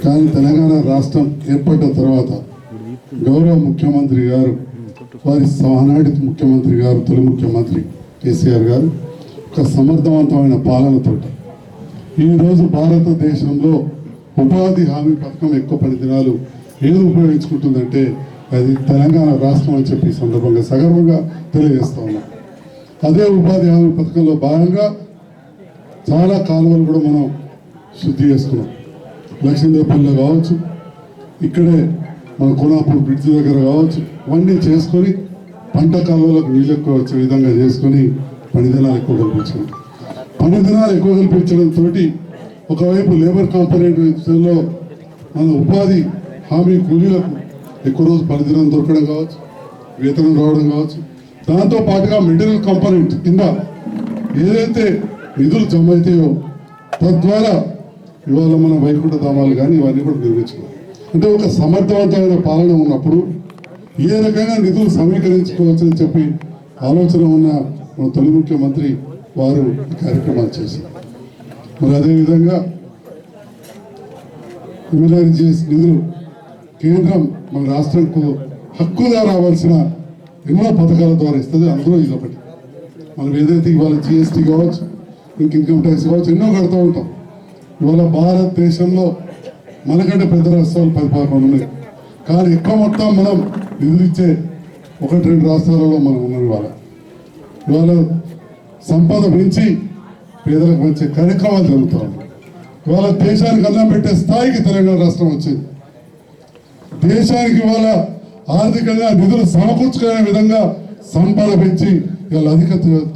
కానీ తెలంగాణ రాష్ట్రం ఏర్పడ్డ తర్వాత గౌరవ ముఖ్యమంత్రి గారు, వారి ఆనాటి ముఖ్యమంత్రి గారు, తొలి ముఖ్యమంత్రి కేసీఆర్ గారు ఒక సమర్థవంతమైన పాలనతో ఈరోజు భారతదేశంలో ఉపాధి హామీ పథకం ఎక్కువ 10 దినాలు ఏది ఉపయోగించుకుంటుందంటే అది తెలంగాణ రాష్ట్రం అని చెప్పి సందర్భంగా సగర్వంగా తెలియజేస్తా ఉన్నాం. అదే ఉపాధి హామీ పథకంలో భాగంగా చాలా కాలువలు కూడా మనం శుద్ధి చేసుకున్నాం. లక్ష్మీదేవపల్లిలో కావచ్చు, ఇక్కడే మన కోనాపూర్ బ్రిడ్జ్ దగ్గర కావచ్చు, ఇవన్నీ చేసుకొని పంట కాలువలకు నీళ్ళు ఎక్కువ వచ్చే విధంగా చేసుకొని 10 దినాలు ఎక్కువ కల్పించాం. 10 దినాలు ఎక్కువ కల్పించడంతో ఒకవైపు లేబర్ కాంపోనెంట్ విషయంలో మన ఉపాధి హామీ కూలీలకు ఎక్కువ రోజు 10 దినాలు దొరకడం కావచ్చు, వేతనం రావడం కావచ్చు, దాంతో పాటుగా మెటీరియల్ కాంపోనెంట్ కింద ఏదైతే నిధులు జమ అవుతాయో తద్వారా ఇవాళ మన వైకుంఠ ధామాలు కానీ ఇవన్నీ కూడా నిర్మించుకున్నాం. అంటే ఒక సమర్థవంతమైన పాలన ఉన్నప్పుడు ఏ రకంగా నిధులు సమీకరించుకోవచ్చని చెప్పి ఆలోచన ఉన్న మన తొలి ముఖ్యమంత్రి వారు ఈ కార్యక్రమాలు చేశారు. మరి అదేవిధంగా MNREGS నిధులు కేంద్రం మన రాష్ట్రంకు హక్కుగా రావాల్సిన ఎన్నో పథకాల ద్వారా ఇస్తుంది. అందులో ఇది ఒకటి. మనం ఏదైతే ఇవాళ GST కావచ్చు, ఇన్కమ్ ట్యాక్స్ కావచ్చు, ఎన్నో కడుతూ ఉంటాం. ఇవాళ భారతదేశంలో మనకంటే పెద్ద రాష్ట్రాలు 10-11 ఉన్నాయి. కానీ ఎక్కువ మొత్తం మనం నిధులు ఇచ్చే 1-2 రాష్ట్రాలలో మనం ఉన్నాం. ఇవాళ సంపద పెంచి పేదలకు వచ్చే కార్యక్రమాలు జరుగుతూ ఉన్నాయి. ఇవాళ దేశానికి అన్నం పెట్టే స్థాయికి తెలంగాణ రాష్ట్రం వచ్చింది. దేశానికి ఇవాళ ఆర్థికంగా నిధులు సమకూర్చుకునే విధంగా సంపద పెంచి ఇవాళ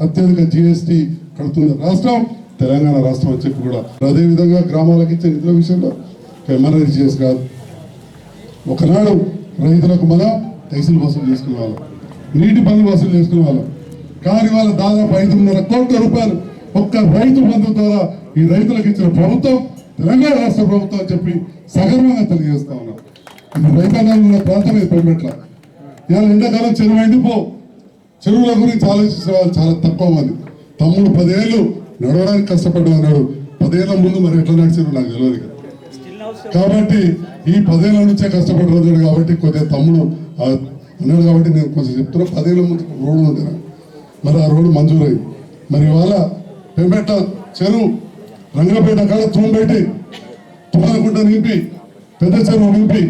అత్యధిక GST కడుతున్న రాష్ట్రం తెలంగాణ రాష్ట్రం అని చెప్పి కూడా. అదేవిధంగా గ్రామాలకు ఇచ్చే నిధుల విషయంలో MNREGS కాదు, ఒకనాడు రైతులకు మనం ట్యాక్సులు వసూలు చేసుకునే వాళ్ళం, నీటి పన్నులు వసూలు చేసుకునే వాళ్ళం. కానీ వాళ్ళ దాదాపు 5.5 కోట్ల రూపాయలు ఒక్క రైతు బంధు ద్వారా ఈ రైతులకు ఇచ్చిన ప్రభుత్వం తెలంగాణ రాష్ట్ర ప్రభుత్వం అని చెప్పి సగర్వంగా తెలియజేస్తా ఉన్నాం. ఇది రైతాంగాలు ఉన్న ప్రాంతం ఇది పెరిమెట్ల. ఇవాళ ఎండాకాలం చెరువు ఎండిపో, చెరువుల గురించి ఆలోచించిన వాళ్ళు చాలా తక్కువ మంది. తమ్ముడు 10 ఏళ్ళు నడవడానికి కష్టపడ్డా అన్నాడు. 10 ఏళ్ల ముందు మరి ఎట్లా నడిచారు నాకు తెలియదు. కాబట్టి ఈ 10 ఏళ్ల నుంచే కష్టపడ్డాడు కాబట్టి కొద్దిగా తమ్ముడు అన్నాడు కాబట్టి నేను కొంచెం చెప్తున్నా. 10 ఏళ్ల ముందు రోడ్డు ఉంది, మరి ఆ రోడ్డు మంజూరైంది. మరి ఇవాళ పెంపెట్ట చెరువు రంగపేట కాడ తూంబెట్టి తుమ్మలకుంట నింపి పెద్ద చెరువు నింపి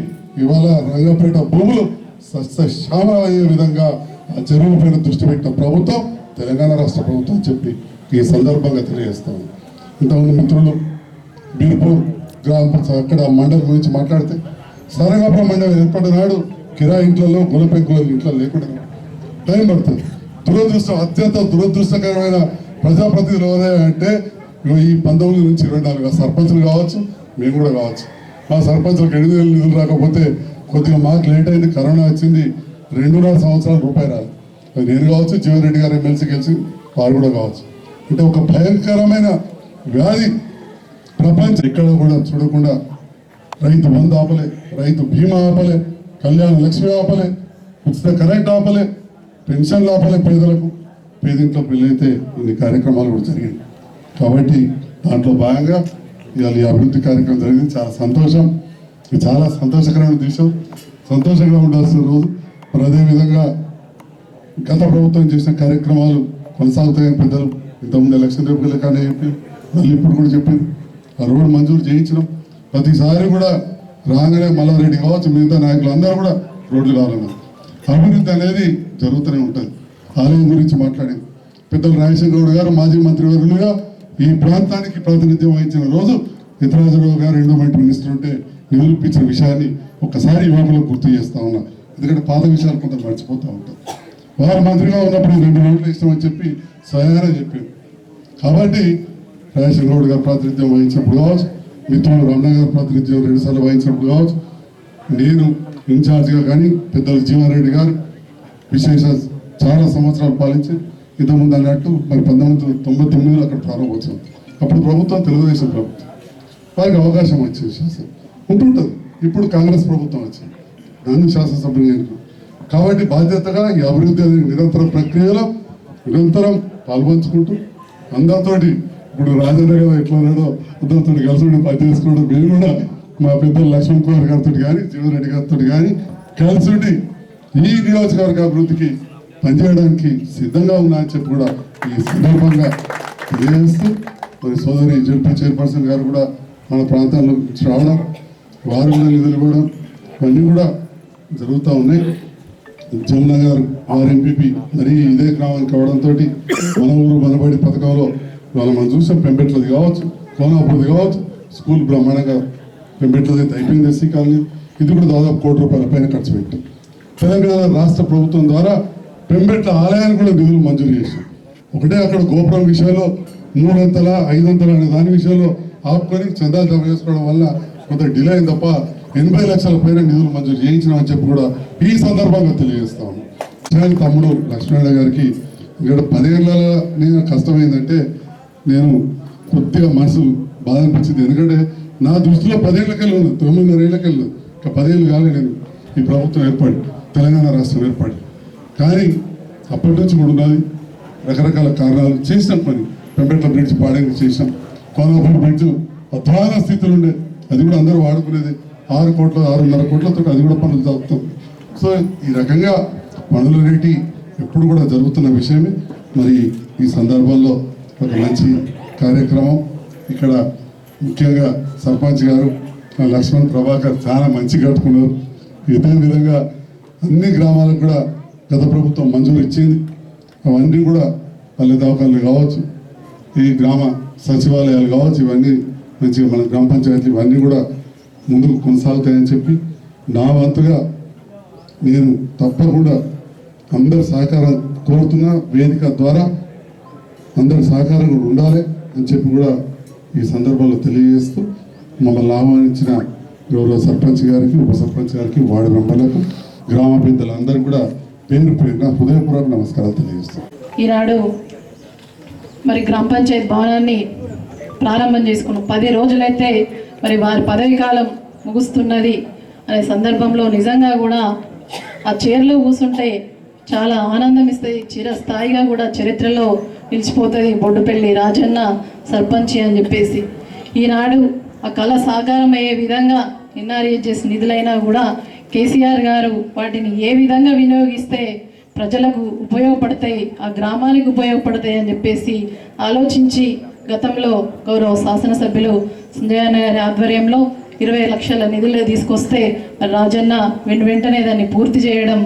ఇవాళ రంగపేట భూములు సస్యశ్యామలం అయ్యే విధంగా ఆ చెరువుల పైన దృష్టి పెట్టిన ప్రభుత్వం తెలంగాణ రాష్ట్ర ప్రభుత్వం అని చెప్పి ఈ సందర్భంగా తెలియజేస్తాము. ఇంతమంది మిత్రులు బీర్పూర్ గ్రామ అక్కడ మండలం గురించి మాట్లాడితే సరంగాపురం మండలం ఏర్పడిన నాడు కిరాయి ఇంట్లో గులపెంకుల ఇంట్లో లేకుండా టైం పడుతుంది. దురదృష్టం, అత్యంత దురదృష్టకరమైన ప్రజాప్రతినిధులు ఎవరైనా అంటే ఈ 19 నుంచి 24 సర్పంచులు కావచ్చు, మేము కూడా కావచ్చు. మా సర్పంచులకు 8,000 నిధులు రాకపోతే కొద్దిగా మాకు లేట్ అయింది, కరోనా వచ్చింది, 2.5 సంవత్సరాల రూపాయి రాదు. నేను కావచ్చు, జీవన్ రెడ్డి గారు ఎమ్మెల్సీ గెలిచి వారు కూడా కావచ్చు. అంటే ఒక భయంకరమైన వ్యాధి ప్రపంచం ఇక్కడ కూడా చూడకుండా రైతు బంధు ఆపలే, రైతు బీమా ఆపలే, కళ్యాణ లక్ష్మి ఆపలే, ఉచిత కరెంట్ ఆపలే, పెన్షన్లు ఆపలే, పేదింట్లో పెళ్ళైతే ఇన్ని కార్యక్రమాలు కూడా జరిగాయి. కాబట్టి దాంట్లో భాగంగా ఇవాళ ఈ అభివృద్ధి కార్యక్రమం జరిగింది. చాలా సంతోషం, ఇది చాలా సంతోషకరమైన విషయం, సంతోషంగా ఉండాల్సిన రోజు. మరి అదేవిధంగా గత ప్రభుత్వం చేసిన కార్యక్రమాలు కొనసాగుతాయని పెద్దలు ఇంతకుముందు ఎలక్షన్ రేపు కానీ చెప్పి మళ్ళీ ఇప్పుడు కూడా చెప్పింది. ఆ రోడ్డు మంజూరు చేయించడం, ప్రతిసారి కూడా రాగానే మల్లారెడ్డి కావచ్చు, మిగతా నాయకులు అందరూ కూడా రోడ్లు కావాలన్నారు. అభివృద్ధి అనేది జరుగుతూనే ఉంటుంది. ఆలయం గురించి మాట్లాడింది పెద్దలు రాజశేఖర గౌడ్ గారు మాజీ మంత్రివర్యులుగా ఈ ప్రాంతానికి ప్రాతినిధ్యం వహించిన రోజు ఇతరాజరావు గారు ఎండోమెంట్ మినిస్టర్ ఉంటే నిరూపించిన విషయాన్ని ఒక్కసారి యువకులకు గుర్తు చేస్తా ఉన్నా. ఎందుకంటే పాత విషయాలు కొంత మర్చిపోతూ ఉంటాం. వారు మంత్రిగా ఉన్నప్పుడు 2 రోడ్లు ఇస్తామని చెప్పి స్వయంగా చెప్పారు. కాబట్టి రాజశేఖర గౌడ్ గారు ప్రాతినిధ్యం వహించినప్పుడు కావచ్చు, మిత్రులు రమణ గారు ప్రాతినిధ్యం 2 సార్లు వహించినప్పుడు కావచ్చు, నేను ఇన్ఛార్జిగా కానీ పెద్దలు జీవన్ రెడ్డి గారు విశేష చాలా సంవత్సరాలు పాలించి ఇంతకుముందు అన్నట్టు మరి 1999లో అక్కడ ప్రారంభోత్సవం. అప్పుడు ప్రభుత్వం తెలుగుదేశం ప్రభుత్వం, వారికి అవకాశం వచ్చింది శాసనం ఉంటుంటుంది. ఇప్పుడు కాంగ్రెస్ ప్రభుత్వం వచ్చింది, నన్ను శాసనసభ్యులు. కాబట్టి బాధ్యతగా ఈ అభివృద్ధి అనే నిరంతర ప్రక్రియలో నిరంతరం పాల్పంచుకుంటూ అందరితోటి, ఇప్పుడు రాజేంద్ర గారు ఎట్లా ఉన్నాడో అందరితో కలిసి పని చేసుకోవడం, మేము కూడా మా పెద్దలు లక్ష్మణ్ కుమార్ గారితో కానీ జీవన్ రెడ్డి గారితో కానీ కలిసి ఈ నియోజకవర్గ అభివృద్ధికి పనిచేయడానికి సిద్ధంగా ఉన్నా అని చెప్పి కూడా ఈ సందర్భంగా తెలియజేస్తూ, మరి సోదరి జడ్పీ చైర్పర్సన్ గారు కూడా మన ప్రాంతాల్లో రావడం, వారు కూడా నిధులు ఇవ్వడం, ఇవన్నీ కూడా జరుగుతూ ఉన్నాయి. జమున గారు వారు ఎంపీపీ మరి ఇదే గ్రామానికి అవడంతో మన ఊరు మనబడి పథకంలో మనం చూసాం. పెంపెట్లది కావచ్చు, కోనాపూర్ది కావచ్చు, స్కూల్ బ్రహ్మాండంగా పెంపెట్లది అయిపోయింది. ఎస్సీ కాలనీ ఇది కూడా దాదాపు ₹1 పైన ఖర్చు పెట్టాం. తెలంగాణ రాష్ట్ర ప్రభుత్వం ద్వారా పెంపెట్ల ఆలయాన్ని కూడా నిధులు మంజూరు చేశాం. ఒకటే అక్కడ గోపురం విషయంలో 3 అంతలా 5 అంతలా అనే దాని విషయంలో ఆపుకొని చందాలు జమ చేసుకోవడం వల్ల కొంత డిలే అయింది తప్ప 80 లక్షల పైన నిధులు మంజూరు చేయించినామని చెప్పి కూడా ఈ సందర్భంగా తెలియజేస్తాము. తమ్ముడు లక్ష్మీనారాయణ గారికి ఇక్కడ 10 ఏళ్ళ నేను కష్టమైందంటే నేను కొద్దిగా మనసు బాధ అనిపించింది. ఎందుకంటే నా దృష్టిలో 10 ఏళ్ళకెళ్ళి ఉంది, 9.5 ఏళ్ళకెళ్ళి, ఇంకా 10 ఏళ్ళు కాలే నేను ఈ ప్రభుత్వం ఏర్పడి, తెలంగాణ రాష్ట్రం ఏర్పడి. కానీ అప్పటి నుంచి కూడా ఉన్నది రకరకాల కారణాలు చేసినాం. పని పెంపెట్ల బ్రిడ్జ్ పాడేది చేసినాం, కోనాపూర్ బ్రిడ్జ్ అధ్వాన స్థితిలో ఉండే, అది కూడా అందరూ వాడుకునేది. 6 కోట్ల 6.5 కోట్లతో అది కూడా పనులు జరుగుతాం. సో ఈ రకంగా పనులు రేటి ఎప్పుడు కూడా జరుగుతున్న విషయమే. మరి ఈ సందర్భంలో ఒక మంచి కార్యక్రమం ఇక్కడ ముఖ్యంగా సర్పంచ్ గారు లక్ష్మణ్ ప్రభాకర్ చాలా మంచి కట్టుకున్నారు. ఇదే విధంగా అన్ని గ్రామాలకు కూడా గత ప్రభుత్వం మంజూరు ఇచ్చింది. అవన్నీ కూడా పల్లె దవాఖానలు కావచ్చు, ఈ గ్రామ సచివాలయాలు కావచ్చు, ఇవన్నీ మంచిగా మన గ్రామ పంచాయతీలు ఇవన్నీ కూడా ముందుకు కొనసాగుతాయని చెప్పి నా వంతుగా నేను తప్పకుండా అందరి సహకారం కోరుతున్నా. వేదిక ద్వారా అందరి సహకారం కూడా ఉండాలి అని చెప్పి కూడా ఈ సందర్భంలో తెలియజేస్తూ మమ్మల్ని ఆహ్వానించిన గౌరవ సర్పంచ్ గారికి, ఉప సర్పంచ్ గారికి, వార్డు మెంబర్లకు, గ్రామ పెద్దలందరికీ కూడా పేరు పేరున హృదయపూర్వక నమస్కారాలు తెలియజేస్తాం. ఈనాడు మరి గ్రామ పంచాయతీ భవనాన్ని ప్రారంభం చేసుకున్నాం. 10 రోజులైతే మరి వారి పదవి కాలం ముగుస్తున్నది అనే సందర్భంలో నిజంగా కూడా ఆ చైర్లో కూర్చుంటే చాలా ఆనందం ఇస్తాయి. చిరస్థాయిగా కూడా చరిత్రలో నిలిచిపోతుంది బొడ్డుపల్లి రాజన్న సర్పంచి అని చెప్పేసి. ఈనాడు ఆ కళ సాకారం అయ్యే విధంగా ఎన్ఆర్ఈజెస్ నిధులైనా కూడా కేసీఆర్ గారు వాటిని ఏ విధంగా వినియోగిస్తే ప్రజలకు ఉపయోగపడతాయి, ఆ గ్రామానికి ఉపయోగపడతాయి అని చెప్పేసి ఆలోచించి గతంలో గౌరవ శాసనసభ్యులు సంజయన్న గారి ఆధ్వర్యంలో 20 లక్షల నిధులు తీసుకొస్తే రాజన్న వెంటనే దాన్ని పూర్తి చేయడం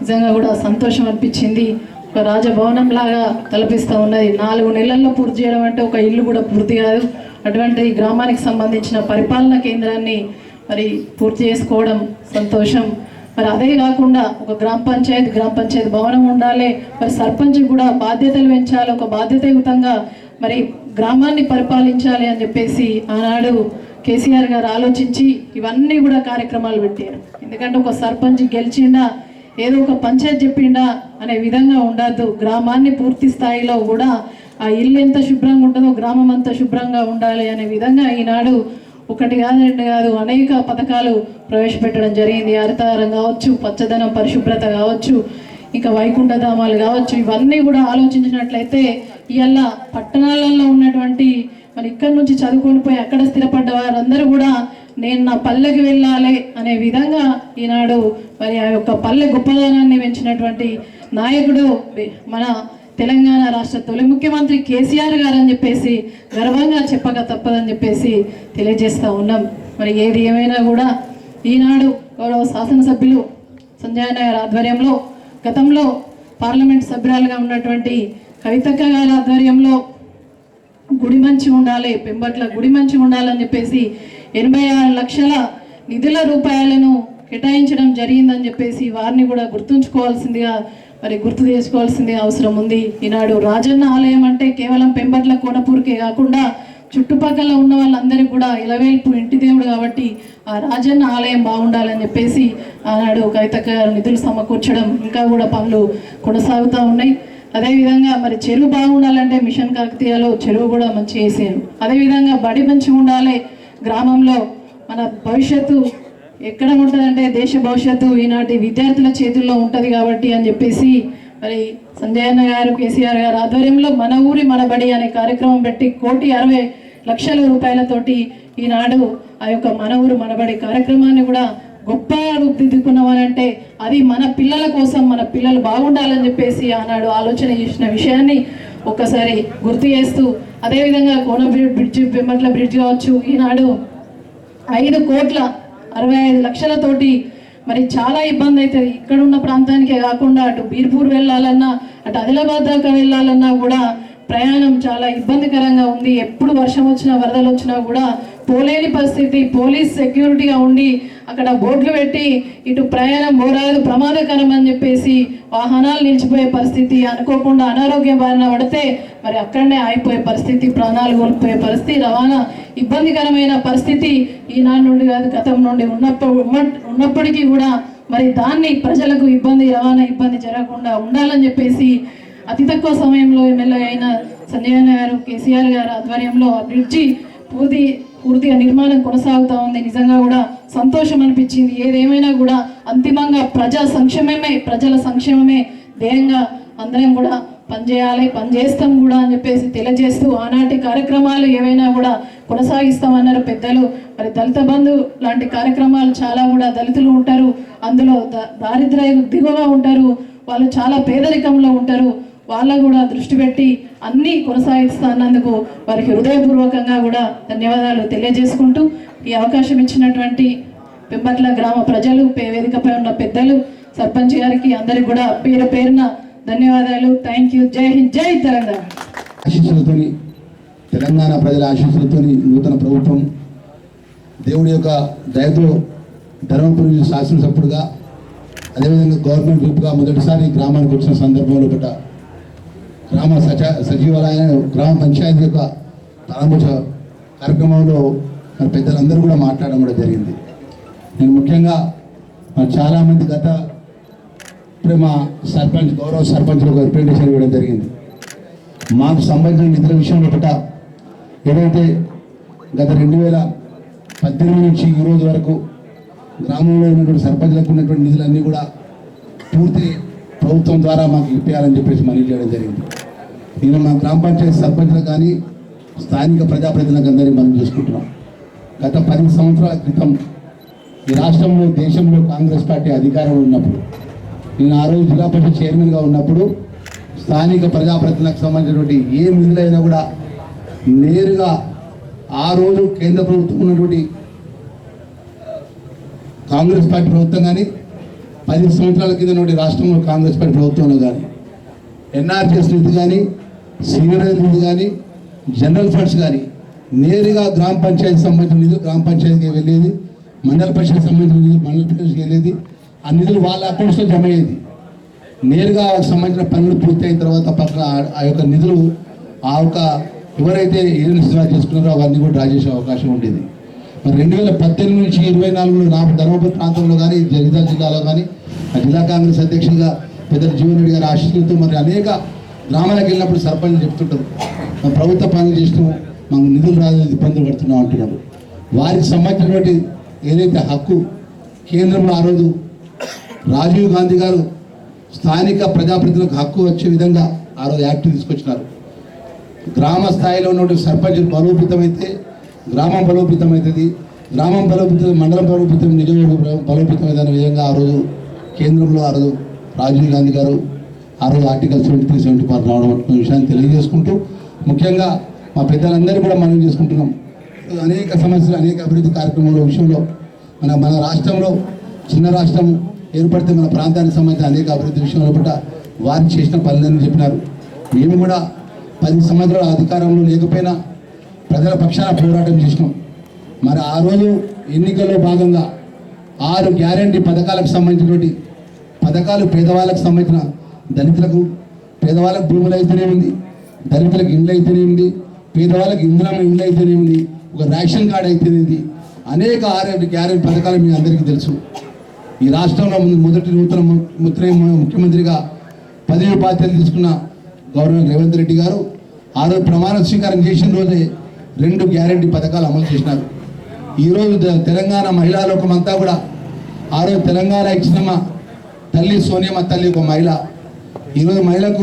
నిజంగా కూడా సంతోషం అనిపించింది. ఒక రాజభవనం లాగా తలపిస్తూ ఉన్నది. 4 నెలల్లో పూర్తి చేయడం అంటే ఒక ఇల్లు కూడా పూర్తి కాదు. అటువంటి గ్రామానికి సంబంధించిన పరిపాలనా కేంద్రాన్ని మరి పూర్తి చేసుకోవడం సంతోషం. మరి అదే కాకుండా ఒక గ్రామ పంచాయతీ భవనం ఉండాలి. మరి సర్పంచ్ కూడా బాధ్యతలు పెంచాలి, ఒక బాధ్యతాయుతంగా మరి గ్రామాన్ని పరిపాలించాలి అని చెప్పేసి ఆనాడు కేసీఆర్ గారు ఆలోచించి ఇవన్నీ కూడా కార్యక్రమాలు పెట్టారు. ఎందుకంటే ఒక సర్పంచ్ గెలిచిండా ఏదో ఒక పంచాయతీ చెప్పిండా అనే విధంగా ఉండద్దు. గ్రామాన్ని పూర్తి స్థాయిలో కూడా ఆ ఇల్లు ఎంత శుభ్రంగా ఉంటుందో గ్రామం అంతా శుభ్రంగా ఉండాలి అనే విధంగా ఈనాడు 1 కాదు 2 కాదు అనేక పథకాలు ప్రవేశపెట్టడం జరిగింది. హరితహారం కావచ్చు, పచ్చదనం పరిశుభ్రత కావచ్చు, ఇంకా వైకుంఠధామాలు కావచ్చు. ఇవన్నీ కూడా ఆలోచించినట్లయితే ఇవాళ పట్టణాలలో ఉన్నటువంటి మరి ఇక్కడి నుంచి చదువుకొని పోయి అక్కడ స్థిరపడ్డ వారందరూ కూడా నేను నా పల్లెకి వెళ్ళాలి అనే విధంగా ఈనాడు మరి ఆ యొక్క పల్లె గొప్పదనాన్ని పెంచినటువంటి నాయకుడు మన తెలంగాణ రాష్ట్ర తొలి ముఖ్యమంత్రి కేసీఆర్ గారు అని చెప్పేసి గర్వంగా చెప్పక తప్పదని చెప్పేసి తెలియజేస్తూ ఉన్నాం. మరి ఏది ఏమైనా కూడా ఈనాడు గౌరవ శాసనసభ్యులు సంజయ్ గారి ఆధ్వర్యంలో గతంలో పార్లమెంట్ సభ్యురాలుగా ఉన్నటువంటి కవితక్క గారి ఆధ్వర్యంలో గుడి మంచి ఉండాలి, పెంబట్ల గుడి మంచి ఉండాలని చెప్పేసి 86 లక్షల నిధుల రూపాయలను కేటాయించడం జరిగిందని చెప్పేసి వారిని కూడా గుర్తు చేసుకోవాల్సింది అవసరం ఉంది. ఈనాడు రాజన్న ఆలయం అంటే కేవలం పెంబట్ల కోనపూర్కే కాకుండా చుట్టుపక్కల ఉన్న వాళ్ళందరికీ కూడా ఇలవేల్పు ఇంటి దేవుడు కాబట్టి ఆ రాజన్న ఆలయం బాగుండాలని చెప్పేసి ఆనాడు కవితక్క నిధులు సమకూర్చడం ఇంకా కూడా పనులు కొనసాగుతూ ఉన్నాయి. అదేవిధంగా మరి చెరువు బాగుండాలంటే మిషన్ కాకతీయలో చెరువు కూడా మంచి వేసాను. అదేవిధంగా బడి మంచిగా ఉండాలి, గ్రామంలో మన భవిష్యత్తు ఎక్కడ ఉంటుందంటే దేశ భవిష్యత్తు ఈనాటి విద్యార్థుల చేతుల్లో ఉంటుంది కాబట్టి అని చెప్పేసి మరి సంజయ్ అన్న గారు కేసీఆర్ గారు ఆధ్వర్యంలో మన ఊరి మన బడి అనే కార్యక్రమం పెట్టి 1,60,00,000 రూపాయలతోటి ఈనాడు ఆ యొక్క మన ఊరు మన బడి కార్యక్రమాన్ని కూడా గొప్పగా రూపుదిద్దుకున్నామనంటే అది మన పిల్లల కోసం, మన పిల్లలు బాగుండాలని చెప్పేసి ఆనాడు ఆలోచన చేసిన విషయాన్ని ఒక్కసారి గుర్తు చేస్తూ, అదేవిధంగా కోన బ్రిడ్జ్ పెంబట్ల బ్రిడ్జ్ కావచ్చు ఈనాడు 5,65,00,000తోటి మరి చాలా ఇబ్బంది అవుతుంది. ఇక్కడ ఉన్న ప్రాంతానికే కాకుండా అటు బీర్పూర్ వెళ్ళాలన్నా అటు ఆదిలాబాద్ దాకా వెళ్ళాలన్నా కూడా ప్రయాణం చాలా ఇబ్బందికరంగా ఉంది. ఎప్పుడు వర్షం వచ్చినా వరదలు వచ్చినా కూడా పోలేని పరిస్థితి. పోలీస్ సెక్యూరిటీగా ఉండి అక్కడ బోర్డులు పెట్టి ఇటు ప్రయాణం పోరాదు ప్రమాదకరం అని చెప్పేసి వాహనాలు నిలిచిపోయే పరిస్థితి, అనుకోకుండా అనారోగ్యం బారిన పడితే మరి అక్కడనే ఆగిపోయే పరిస్థితి, ప్రాణాలు కోల్పోయే పరిస్థితి, రవాణా ఇబ్బందికరమైన పరిస్థితి ఈనాడు నుండి కాదు గతం నుండి ఉన్నప్పటికీ కూడా మరి దాన్ని ప్రజలకు రవాణా ఇబ్బంది జరగకుండా ఉండాలని చెప్పేసి అతి తక్కువ సమయంలో ఎమ్మెల్యే అయిన సంజయ్ గారు కేసీఆర్ గారు ఆధ్వర్యంలో ఆ బ్రిడ్జి పూర్తిగా నిర్మాణం కొనసాగుతూ ఉంది. నిజంగా కూడా సంతోషం అనిపించింది. ఏదేమైనా కూడా అంతిమంగా ప్రజల సంక్షేమమే ధ్యేయంగా అందరం కూడా పనిచేస్తాం కూడా అని చెప్పేసి తెలియజేస్తూ ఆనాటి కార్యక్రమాలు ఏవైనా కూడా కొనసాగిస్తామన్నారు పెద్దలు. మరి దళిత బంధు లాంటి కార్యక్రమాలు చాలా కూడా దళితులు ఉంటారు, అందులో దారిద్ర్య దిగువగా ఉంటారు, వాళ్ళు చాలా పేదరికంలో ఉంటారు, వాళ్ళ కూడా దృష్టి పెట్టి అన్నీ కొనసాగిస్తున్నందుకు వారికి హృదయపూర్వకంగా కూడా ధన్యవాదాలు తెలియజేసుకుంటూ ఈ అవకాశం ఇచ్చినటువంటి పెంబట్ల గ్రామ ప్రజలు, వేదికపై ఉన్న పెద్దలు, సర్పంచ్ గారికి అందరికి కూడా పేరు పేరున ధన్యవాదాలు. Thank you. జై హింద్, జై తెలంగాణ. ఆశీస్సులతోని తెలంగాణ ప్రజల ఆశీస్సులతోని నూతన ప్రభుత్వం దేవుడి యొక్క దయతో ధర్మపురి శాసనసభ్యుడుగా అదేవిధంగా గవర్నమెంట్ విప్గా మొదటిసారి గ్రామానికి వచ్చిన సందర్భంలో పట్ట గ్రామ సచివాలయం గ్రామ పంచాయతీ యొక్క ప్రారంభోత్సవ కార్యక్రమంలో మరి పెద్దలందరూ కూడా మాట్లాడడం కూడా జరిగింది. నేను ముఖ్యంగా మరి చాలామంది ఇప్పుడే మా సర్పంచ్ గౌరవ సర్పంచ్లకు రిప్రజెంటేషన్ ఇవ్వడం జరిగింది. మాకు సంబంధించిన నిధుల విషయంలో పట్ట ఏదైతే గత 2018 నుంచి ఈ రోజు వరకు గ్రామంలో ఉన్నటువంటి సర్పంచ్లకు ఉన్నటువంటి నిధులన్నీ కూడా పూర్తి ప్రభుత్వం ద్వారా మాకు ఇప్పించాలని చెప్పేసి మనవి చేయడం జరిగింది. నేను మా గ్రామ పంచాయతీ సర్పంచ్లకు కానీ స్థానిక ప్రజాప్రతినిధులకు అందరినీ మనం చూసుకుంటున్నాం. గత 10 సంవత్సరాల క్రితం ఈ రాష్ట్రంలో దేశంలో కాంగ్రెస్ పార్టీ అధికారంలో ఉన్నప్పుడు నేను ఆ రోజు జిల్లా పరిషత్ చైర్మన్గా ఉన్నప్పుడు స్థానిక ప్రజాప్రతినిధులకు సంబంధించినటువంటి ఏ నిధులైనా కూడా నేరుగా ఆ రోజు కేంద్ర ప్రభుత్వం ఉన్నటువంటి కాంగ్రెస్ పార్టీ ప్రభుత్వం కానీ 10 సంవత్సరాల కింద నుండి రాష్ట్రంలో కాంగ్రెస్ పార్టీ ప్రభుత్వంలో కానీ ఎన్ఆర్జీఎస్ నిధి కానీ సీనియర్ నిధి కానీ జనరల్ ఫండ్స్ కానీ నేరుగా గ్రామ పంచాయతీ సంబంధించిన నిధులు గ్రామ పంచాయతీకి వెళ్ళేది, మండల పరిషత్ సంబంధించిన నిధులు మండల పరిషత్కి వెళ్ళేది. ఆ నిధులు వాళ్ళ అకౌంట్స్లో జమ అయ్యేది. నేరుగా సంబంధించిన పనులు పూర్తయిన తర్వాత పక్కన ఆ యొక్క నిధులు ఆ యొక్క ఎవరైతే ఏదైనా డ్రా చేసుకున్నారో అవన్నీ కూడా డ్రా చేసే అవకాశం ఉండేది. మరి 2018 నుంచి 24లో నా ధర్మపురి ప్రాంతంలో కానీ జగిత్యాల జిల్లాలో కానీ ఆ జిల్లా కాంగ్రెస్ అధ్యక్షుడిగా పెద్దలు జీవన్ రెడ్డి గారి ఆశీస్సులతో మరి అనేక గ్రామాలకు వెళ్ళినప్పుడు సర్పంచ్ చెప్తుంటారు, మా ప్రభుత్వ పనులు చేసినాము, మాకు నిధులు రాలేదు, ఇబ్బందులు పడుతున్నాం అంటున్నారు. వారికి సంబంధించినటువంటి ఏదైతే హక్కు కేంద్రంలో ఆ రోజు రాజీవ్ గాంధీ గారు స్థానిక ప్రజాప్రతినిధులకు హక్కు వచ్చే విధంగా ఆ రోజు యాక్ట్ తీసుకొచ్చినారు. గ్రామ స్థాయిలో ఉన్నటువంటి సర్పంచులు బలోపేతమైతే గ్రామం బలోపేతమవుతుంది, గ్రామం బలోపేతం మండలం బలోపేతం నియోజకవర్గం బలోపేతమైన విధంగా ఆ రోజు కేంద్రంలో ఆ రోజు రాజీవ్ గాంధీ గారు ఆ రోజు ఆర్టికల్ 73, 74 రావడం అనే విషయాన్ని తెలియజేసుకుంటూ ముఖ్యంగా మా పెద్దలందరూ కూడా మనం చేసుకుంటున్నాం. అనేక సమస్యలు అనేక అభివృద్ధి కార్యక్రమాల విషయంలో మన రాష్ట్రంలో చిన్న రాష్ట్రం ఏర్పడితే మన ప్రాంతానికి సంబంధించిన అనేక అభివృద్ధి విషయంలో కూడా వారు చేసిన పనులని చెప్పినారు. మేము కూడా 10 సంవత్సరాల అధికారంలో లేకపోయినా ప్రజల పక్షాన పోరాటం చేసినాం. మరి ఆ రోజు ఎన్నికల్లో భాగంగా 6 గ్యారంటీ పథకాలకు సంబంధించినటువంటి పథకాలు పేదవాళ్ళకు సంబంధించిన దళితులకు పేదవాళ్ళకు భూములు అయితేనే ఉంది, దళితులకు ఇండ్లు అయితేనే ఉంది, పేదవాళ్ళకి ఇంధనం ఇండ్లు అయితేనే ఉంది, ఒక రేషన్ కార్డు అయితేనే ఉంది, అనేక 6 గ్యారంటీ పథకాలు మీ అందరికీ తెలుసు. ఈ రాష్ట్రంలో మొదటి నూతన ముఖ్యమంత్రిగా పదవి బాధ్యతలు తీసుకున్న గవర్నర్ రేవంత్ రెడ్డి గారు ఆ రోజు ప్రమాణ స్వీకారం చేసిన రోజే 2 గ్యారంటీ పథకాలు అమలు చేసినారు. ఈరోజు తెలంగాణ మహిళా లోకం అంతా కూడా ఆ రోజు తెలంగాణ ఇచ్చిన తల్లి సోనియమ్మ తల్లి ఒక మహిళ. ఈరోజు మహిళకు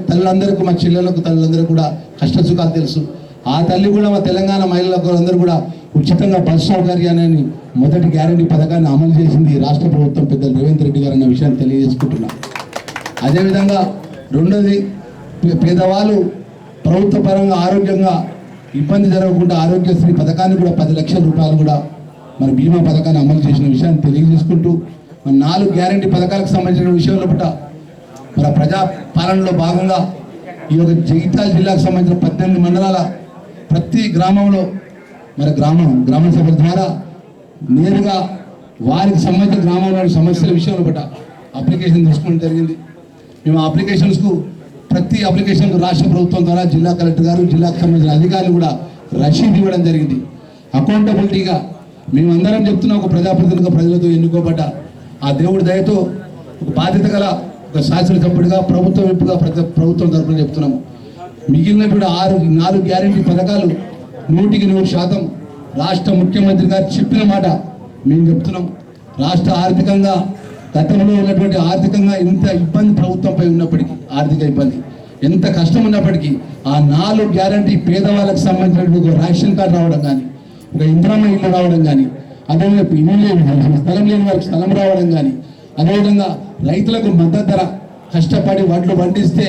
తల్లులందరికీ మా చెల్లెలకు తల్లులందరికీ కూడా కష్ట సుఖాలు తెలుసు. ఆ తల్లి కూడా మా తెలంగాణ మహిళలకు అందరూ కూడా ఉచితంగా బస్సు సౌకర్యాన్ని మొదటి గ్యారంటీ పథకాన్ని అమలు చేసింది రాష్ట్ర ప్రభుత్వం పెద్దలు రేవంత్ రెడ్డి గారు అన్న విషయాన్ని తెలియజేసుకుంటున్నాం. అదేవిధంగా రెండోది పేదవాళ్ళు ప్రభుత్వ పరంగా ఆరోగ్యంగా ఇబ్బంది జరగకుండా ఆరోగ్యశ్రీ పథకాన్ని కూడా 10 లక్షల రూపాయలు కూడా మన బీమా పథకాన్ని అమలు చేసిన విషయాన్ని తెలియజేసుకుంటూ మన 4 గ్యారంటీ పథకాలకు సంబంధించిన విషయంలో కూడా మన ప్రజా పాలనలో భాగంగా ఈ యొక్క జగిత్యాల జిల్లాకు సంబంధించిన 18 మండలాల ప్రతి గ్రామంలో మరి గ్రామ సభల ద్వారా నేరుగా వారికి సంబంధించిన గ్రామంలోని సమస్యల విషయంలో కూడా అప్లికేషన్ తీసుకోవడం జరిగింది. మేము అప్లికేషన్స్కు ప్రతి అప్లికేషన్కు రాష్ట్ర ప్రభుత్వం ద్వారా జిల్లా కలెక్టర్ గారు జిల్లాకు సంబంధించిన అధికారులు కూడా రసీదు ఇవ్వడం జరిగింది. అకౌంటబిలిటీగా మేమందరం చెప్తున్నా ఒక ప్రజాప్రతినిధిగా ప్రజలతో ఎన్నుకోబడ్డ ఆ దేవుడి దయతో ఒక బాధ్యత గల ఒక శాసనసభ్యుడిగా ప్రభుత్వం వైపుగా ప్రభుత్వం తరఫున చెప్తున్నాము. మిగిలినటువంటి 4 గ్యారెంటీ పథకాలు 100% రాష్ట్ర ముఖ్యమంత్రి గారు చెప్పిన మాట మేము చెప్తున్నాం. రాష్ట్ర ఆర్థికంగా గతంలో ఉన్నటువంటి ఆర్థికంగా ఎంత ఇబ్బంది ప్రభుత్వంపై ఉన్నప్పటికీ ఆర్థిక ఇబ్బంది ఎంత కష్టం ఉన్నప్పటికీ ఆ 4 గ్యారెంటీ పేదవాళ్ళకి సంబంధించినటువంటి ఒక రేషన్ కార్డు రావడం కానీ ఒక ఇంద్రమ్మ ఇల్లు రావడం కానీ అదేవిధంగా ఇల్లు లేని స్థలం లేని వారికి స్థలం రావడం కానీ అదేవిధంగా రైతులకు మద్దతు ధర కష్టపడి వడ్లు పండిస్తే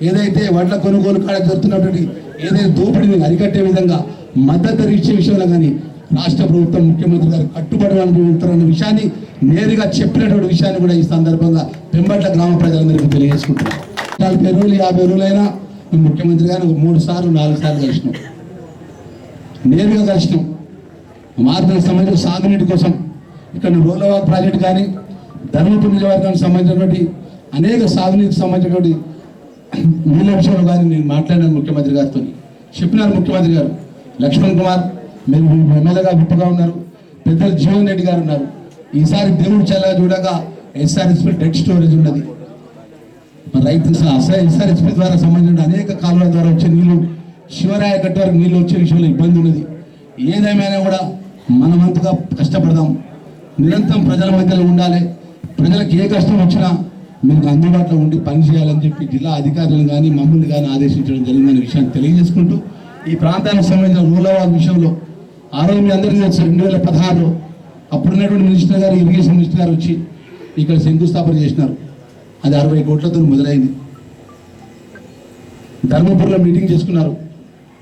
ఏదైతే వడ్ల కొనుగోలు కాడ జరుగుతున్నటువంటి ఏదైతే దోపిడీని అరికట్టే విధంగా మద్దతు ధర ఇచ్చే విషయంలో కానీ రాష్ట్ర ప్రభుత్వం ముఖ్యమంత్రి గారు కట్టుబడి ఉంటారన్న విషయాన్ని నేరుగా చెప్పినటువంటి విషయాన్ని కూడా ఈ సందర్భంగా పెంబట్ల గ్రామ ప్రజలందరికీ తెలియజేసుకుంటున్నాం. 40 రోజులు 50 రోజులైనా మేము ముఖ్యమంత్రి గారిని 3 సార్లు 4 సార్లు కలిసినాం, నేరుగా కలిసినాం. మార్పులకు సంబంధించిన సాగునీటి కోసం ఇక్కడ రోలవాగ్ ప్రాజెక్టు కానీ ధర్మపురి నియోజకవర్గానికి సంబంధించినటువంటి అనేక సాగునీటికి సంబంధించినటువంటి నీళ్ళ విషయంలో కానీ నేను మాట్లాడినాను ముఖ్యమంత్రి గారితో. చెప్పినారు ముఖ్యమంత్రి గారు, లక్ష్మణ్ కుమార్ మీరు ఎమ్మెల్యేగా విప్పుగా ఉన్నారు, పెద్దలు జీవన్ రెడ్డి గారు ఉన్నారు, ఈసారి దేవుడు చల్లగా చూడగా ఎస్ఆర్ఎస్పీ డెడ్ స్టోరేజ్ ఉన్నది. మన రైతు ఎస్ఆర్ఎస్పీ ద్వారా సంబంధించిన అనేక కాలువల ద్వారా వచ్చే నీళ్లు శివరాయ గట్ట వరకు నీళ్ళు వచ్చే విషయంలో ఇబ్బంది ఉన్నది. ఏదేమైనా కూడా మనమంతగా కష్టపడదాం, నిరంతరం ప్రజల మధ్యలో ఉండాలి, ప్రజలకు ఏ కష్టం వచ్చినా మీకు అందుబాటులో ఉండి పనిచేయాలని చెప్పి జిల్లా అధికారులను కానీ మమ్మల్ని కానీ ఆదేశించడం జరిగిందనే విషయాన్ని తెలియజేసుకుంటూ ఈ ప్రాంతానికి సంబంధించిన రూలవాగ్ విషయంలో ఆ రోజు మీ అందరికీ తెలుసు 2016లో అప్పుడున్నటువంటి మినిస్టర్ గారు ఇరిగేషన్ మినిస్టర్ గారు వచ్చి ఇక్కడ శంకుస్థాపన చేసినారు. అది 60 కోట్లతో మొదలైంది. ధర్మపురిలో మీటింగ్ చేసుకున్నారు.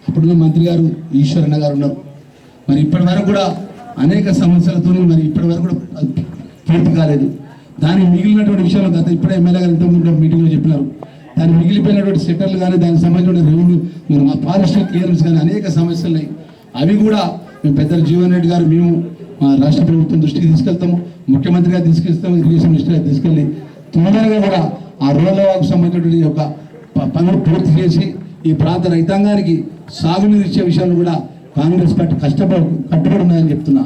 అప్పుడున్న మంత్రి గారు ఈశ్వరన్న గారు ఉన్నారు. మరి ఇప్పటి వరకు కూడా అనేక సమస్యలతో మరి ఇప్పటి వరకు కూడా పూర్తి కాలేదు. దాని మిగిలినటువంటి విషయాలు గత ఇప్పుడే ఎమ్మెల్యే గారు ఇంతకుముందు మీటింగ్లో చెప్పినారు. దాని మిగిలిపోయినటువంటి సెక్టర్లు కానీ దానికి సంబంధించిన రెవెన్యూ ఫారెస్ట్ క్లియరెన్స్ కానీ అనేక సమస్యలు ఉన్నాయి. అవి కూడా మేము పెద్దలు జీవన్ రెడ్డి గారు మేము మా రాష్ట్ర ప్రభుత్వం దృష్టికి తీసుకెళ్తాము, ముఖ్యమంత్రి గారు తీసుకెళ్తాము, ఇరిగేషన్ మినిస్టర్ గారు తీసుకెళ్ళి తొందరగా కూడా ఆ రోడ్లకు సంబంధించినటువంటి ఒక పనులు పూర్తి చేసి ఈ ప్రాంత రైతాంగానికి సాగునీరు ఇచ్చే విషయాలు కూడా కాంగ్రెస్ పార్టీ కట్టుబడి ఉందని చెప్తున్నా.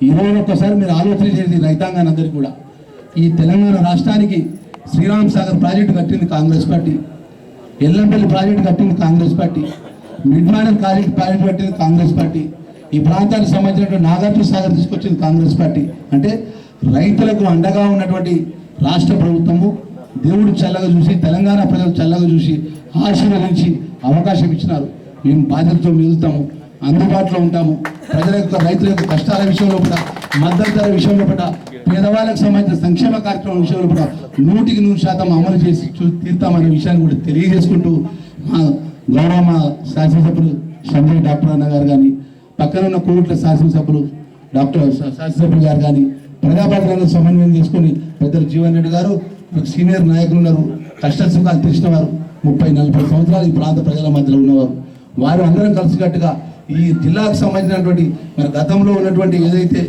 ఈరోజు ఒక్కసారి మీరు ఆలోచన చేసి రైతాంగాన్ని అందరికీ కూడా ఈ తెలంగాణ రాష్ట్రానికి శ్రీరామ్ సాగర్ ప్రాజెక్టు కట్టింది కాంగ్రెస్ పార్టీ, ఎల్లంపల్లి ప్రాజెక్టు కట్టింది కాంగ్రెస్ పార్టీ, మిడ్మానర్ ప్రాజెక్టు కట్టింది కాంగ్రెస్ పార్టీ, ఈ ప్రాంతానికి సంబంధించినటువంటి నాగార్జున సాగర్ తీసుకొచ్చింది కాంగ్రెస్ పార్టీ. అంటే రైతులకు అండగా ఉన్నటువంటి రాష్ట్ర ప్రభుత్వము దేవుడు చల్లగా చూసి తెలంగాణ ప్రజలు చల్లగా చూసి ఆశీర్వదించి అవకాశం ఇచ్చినారు. మేము బాధ్యతతో మిగులుతాము, అందుబాటులో ఉంటాము. ప్రజల యొక్క రైతుల యొక్క కష్టాల విషయంలో కూడా, మద్దతు ధర విషయంలో కూడా, పేదవాళ్ళకు సంబంధించిన సంక్షేమ కార్యక్రమం విషయంలో కూడా 100% అమలు చేసి తీరుతామనే విషయాన్ని కూడా తెలియజేసుకుంటూ మా గౌరవ శాసనసభ్యులు సంజయ్ డాక్టర్ అన్న గారు కానీ, పక్కన ఉన్న కోట్ల శాసనసభ్యులు శాసనసభ్యులు గారు కానీ ప్రజాపాత్రలను సమన్వయం చేసుకొని పెద్దలు జీవన్ రెడ్డి గారు సీనియర్ నాయకులు ఉన్నారు, కష్ట సుఖాలు తెలిసిన వారు, 30-40 సంవత్సరాలు ఈ ప్రాంత ప్రజల మధ్యలో ఉన్నవారు. వారు అందరం కలిసికట్టుగా ఈ జిల్లాకు సంబంధించినటువంటి మన గతంలో ఉన్నటువంటి ఏదైతే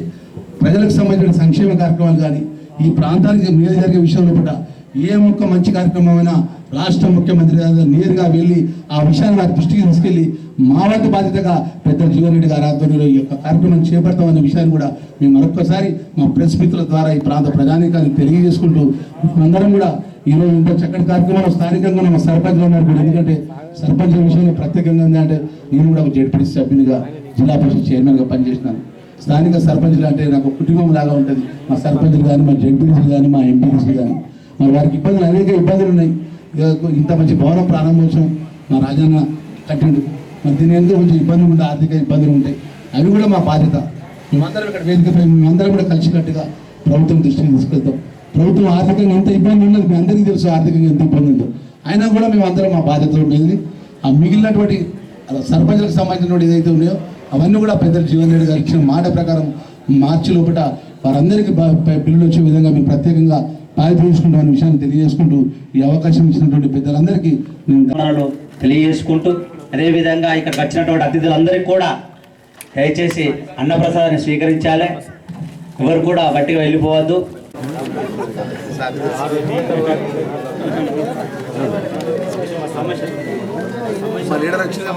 ప్రజలకు సంబంధించిన సంక్షేమ కార్యక్రమాలు కానీ ఈ ప్రాంతానికి మేలు జరిగే విషయంలో కూడా ఏ ఒక్క మంచి కార్యక్రమమైనా రాష్ట్ర ముఖ్యమంత్రి గారు నేరుగా వెళ్ళి ఆ విషయాన్ని వారి దృష్టికి తీసుకెళ్ళి మా వంతు బాధ్యతగా పెద్ద జీవన్ రెడ్డి గారి ఆధ్వర్యంలో ఈ యొక్క కార్యక్రమం చేపడతామన్న విషయాన్ని కూడా మేము మరొకసారి మా ప్రెస్ మిత్రుల ద్వారా ఈ ప్రాంత ప్రజానీకాన్ని తెలియజేసుకుంటూ అందరం కూడా ఈరోజు ఇంత చక్కటి కార్యక్రమంలో స్థానికంగా మా సర్పంచ్లు ఉన్నారు కూడా. ఎందుకంటే సర్పంచ్ విషయంలో ప్రత్యేకంగా ఉందంటే నేను కూడా ఒక జెడ్పీటీ సభ్యునిగా జిల్లా పరిషత్ చైర్మన్గా పనిచేసినాను. స్థానిక సర్పంచ్లు అంటే నాకు కుటుంబం లాగా ఉంటుంది. మా సర్పంచ్లు కానీ, మా జెడ్పీటీసీలు కానీ, మా ఎంపీటీసీలు కానీ మరి వారికి ఇబ్బందులు అనేక ఇబ్బందులు ఉన్నాయి. ఇంత మంచి భవనం ప్రారంభోత్సవం మా రాజన్న కట్టిండు, మరి దీని ఎందుకు కొంచెం ఇబ్బందులు ఉంటాయి, ఆర్థిక ఇబ్బందులు ఉంటాయి. అవి కూడా మా బాధ్యత. మేమందరం ఇక్కడ వేదికపై మేమందరం కూడా కలిసికట్టుగా ప్రభుత్వం దృష్టికి తీసుకెళ్తాం. ప్రభుత్వం ఆర్థికంగా ఎంత ఇబ్బంది ఉన్నది మీ అందరికీ తెలుసు, ఆర్థికంగా ఎంత ఇబ్బంది ఉందో. అయినా కూడా మేమందరం మా బాధ్యతలో ఉండేది ఆ మిగిలినటువంటి సర్పంచులకు సంబంధించినటువంటి ఏదైతే ఉన్నాయో అవన్నీ కూడా పెద్దలు జీవన్ రెడ్డి గారు ఇచ్చిన మాట ప్రకారం మార్చి లోపల వారందరికీ బిల్లులు వచ్చే విధంగా మేము ప్రత్యేకంగా పాల్పంచుకుంటామన్న విషయాన్ని తెలియజేసుకుంటూ ఈ అవకాశం ఇచ్చినటువంటి పెద్దలందరికీ నేను తెలియజేసుకుంటూ అదేవిధంగా ఇక్కడికి వచ్చినటువంటి అతిథులందరికీ కూడా దయచేసి అన్నప్రసాదాన్ని స్వీకరించాలి, ఎవరు కూడా బట్టిగా వెళ్ళిపోవద్దు. లీడర్ వచ్చిందా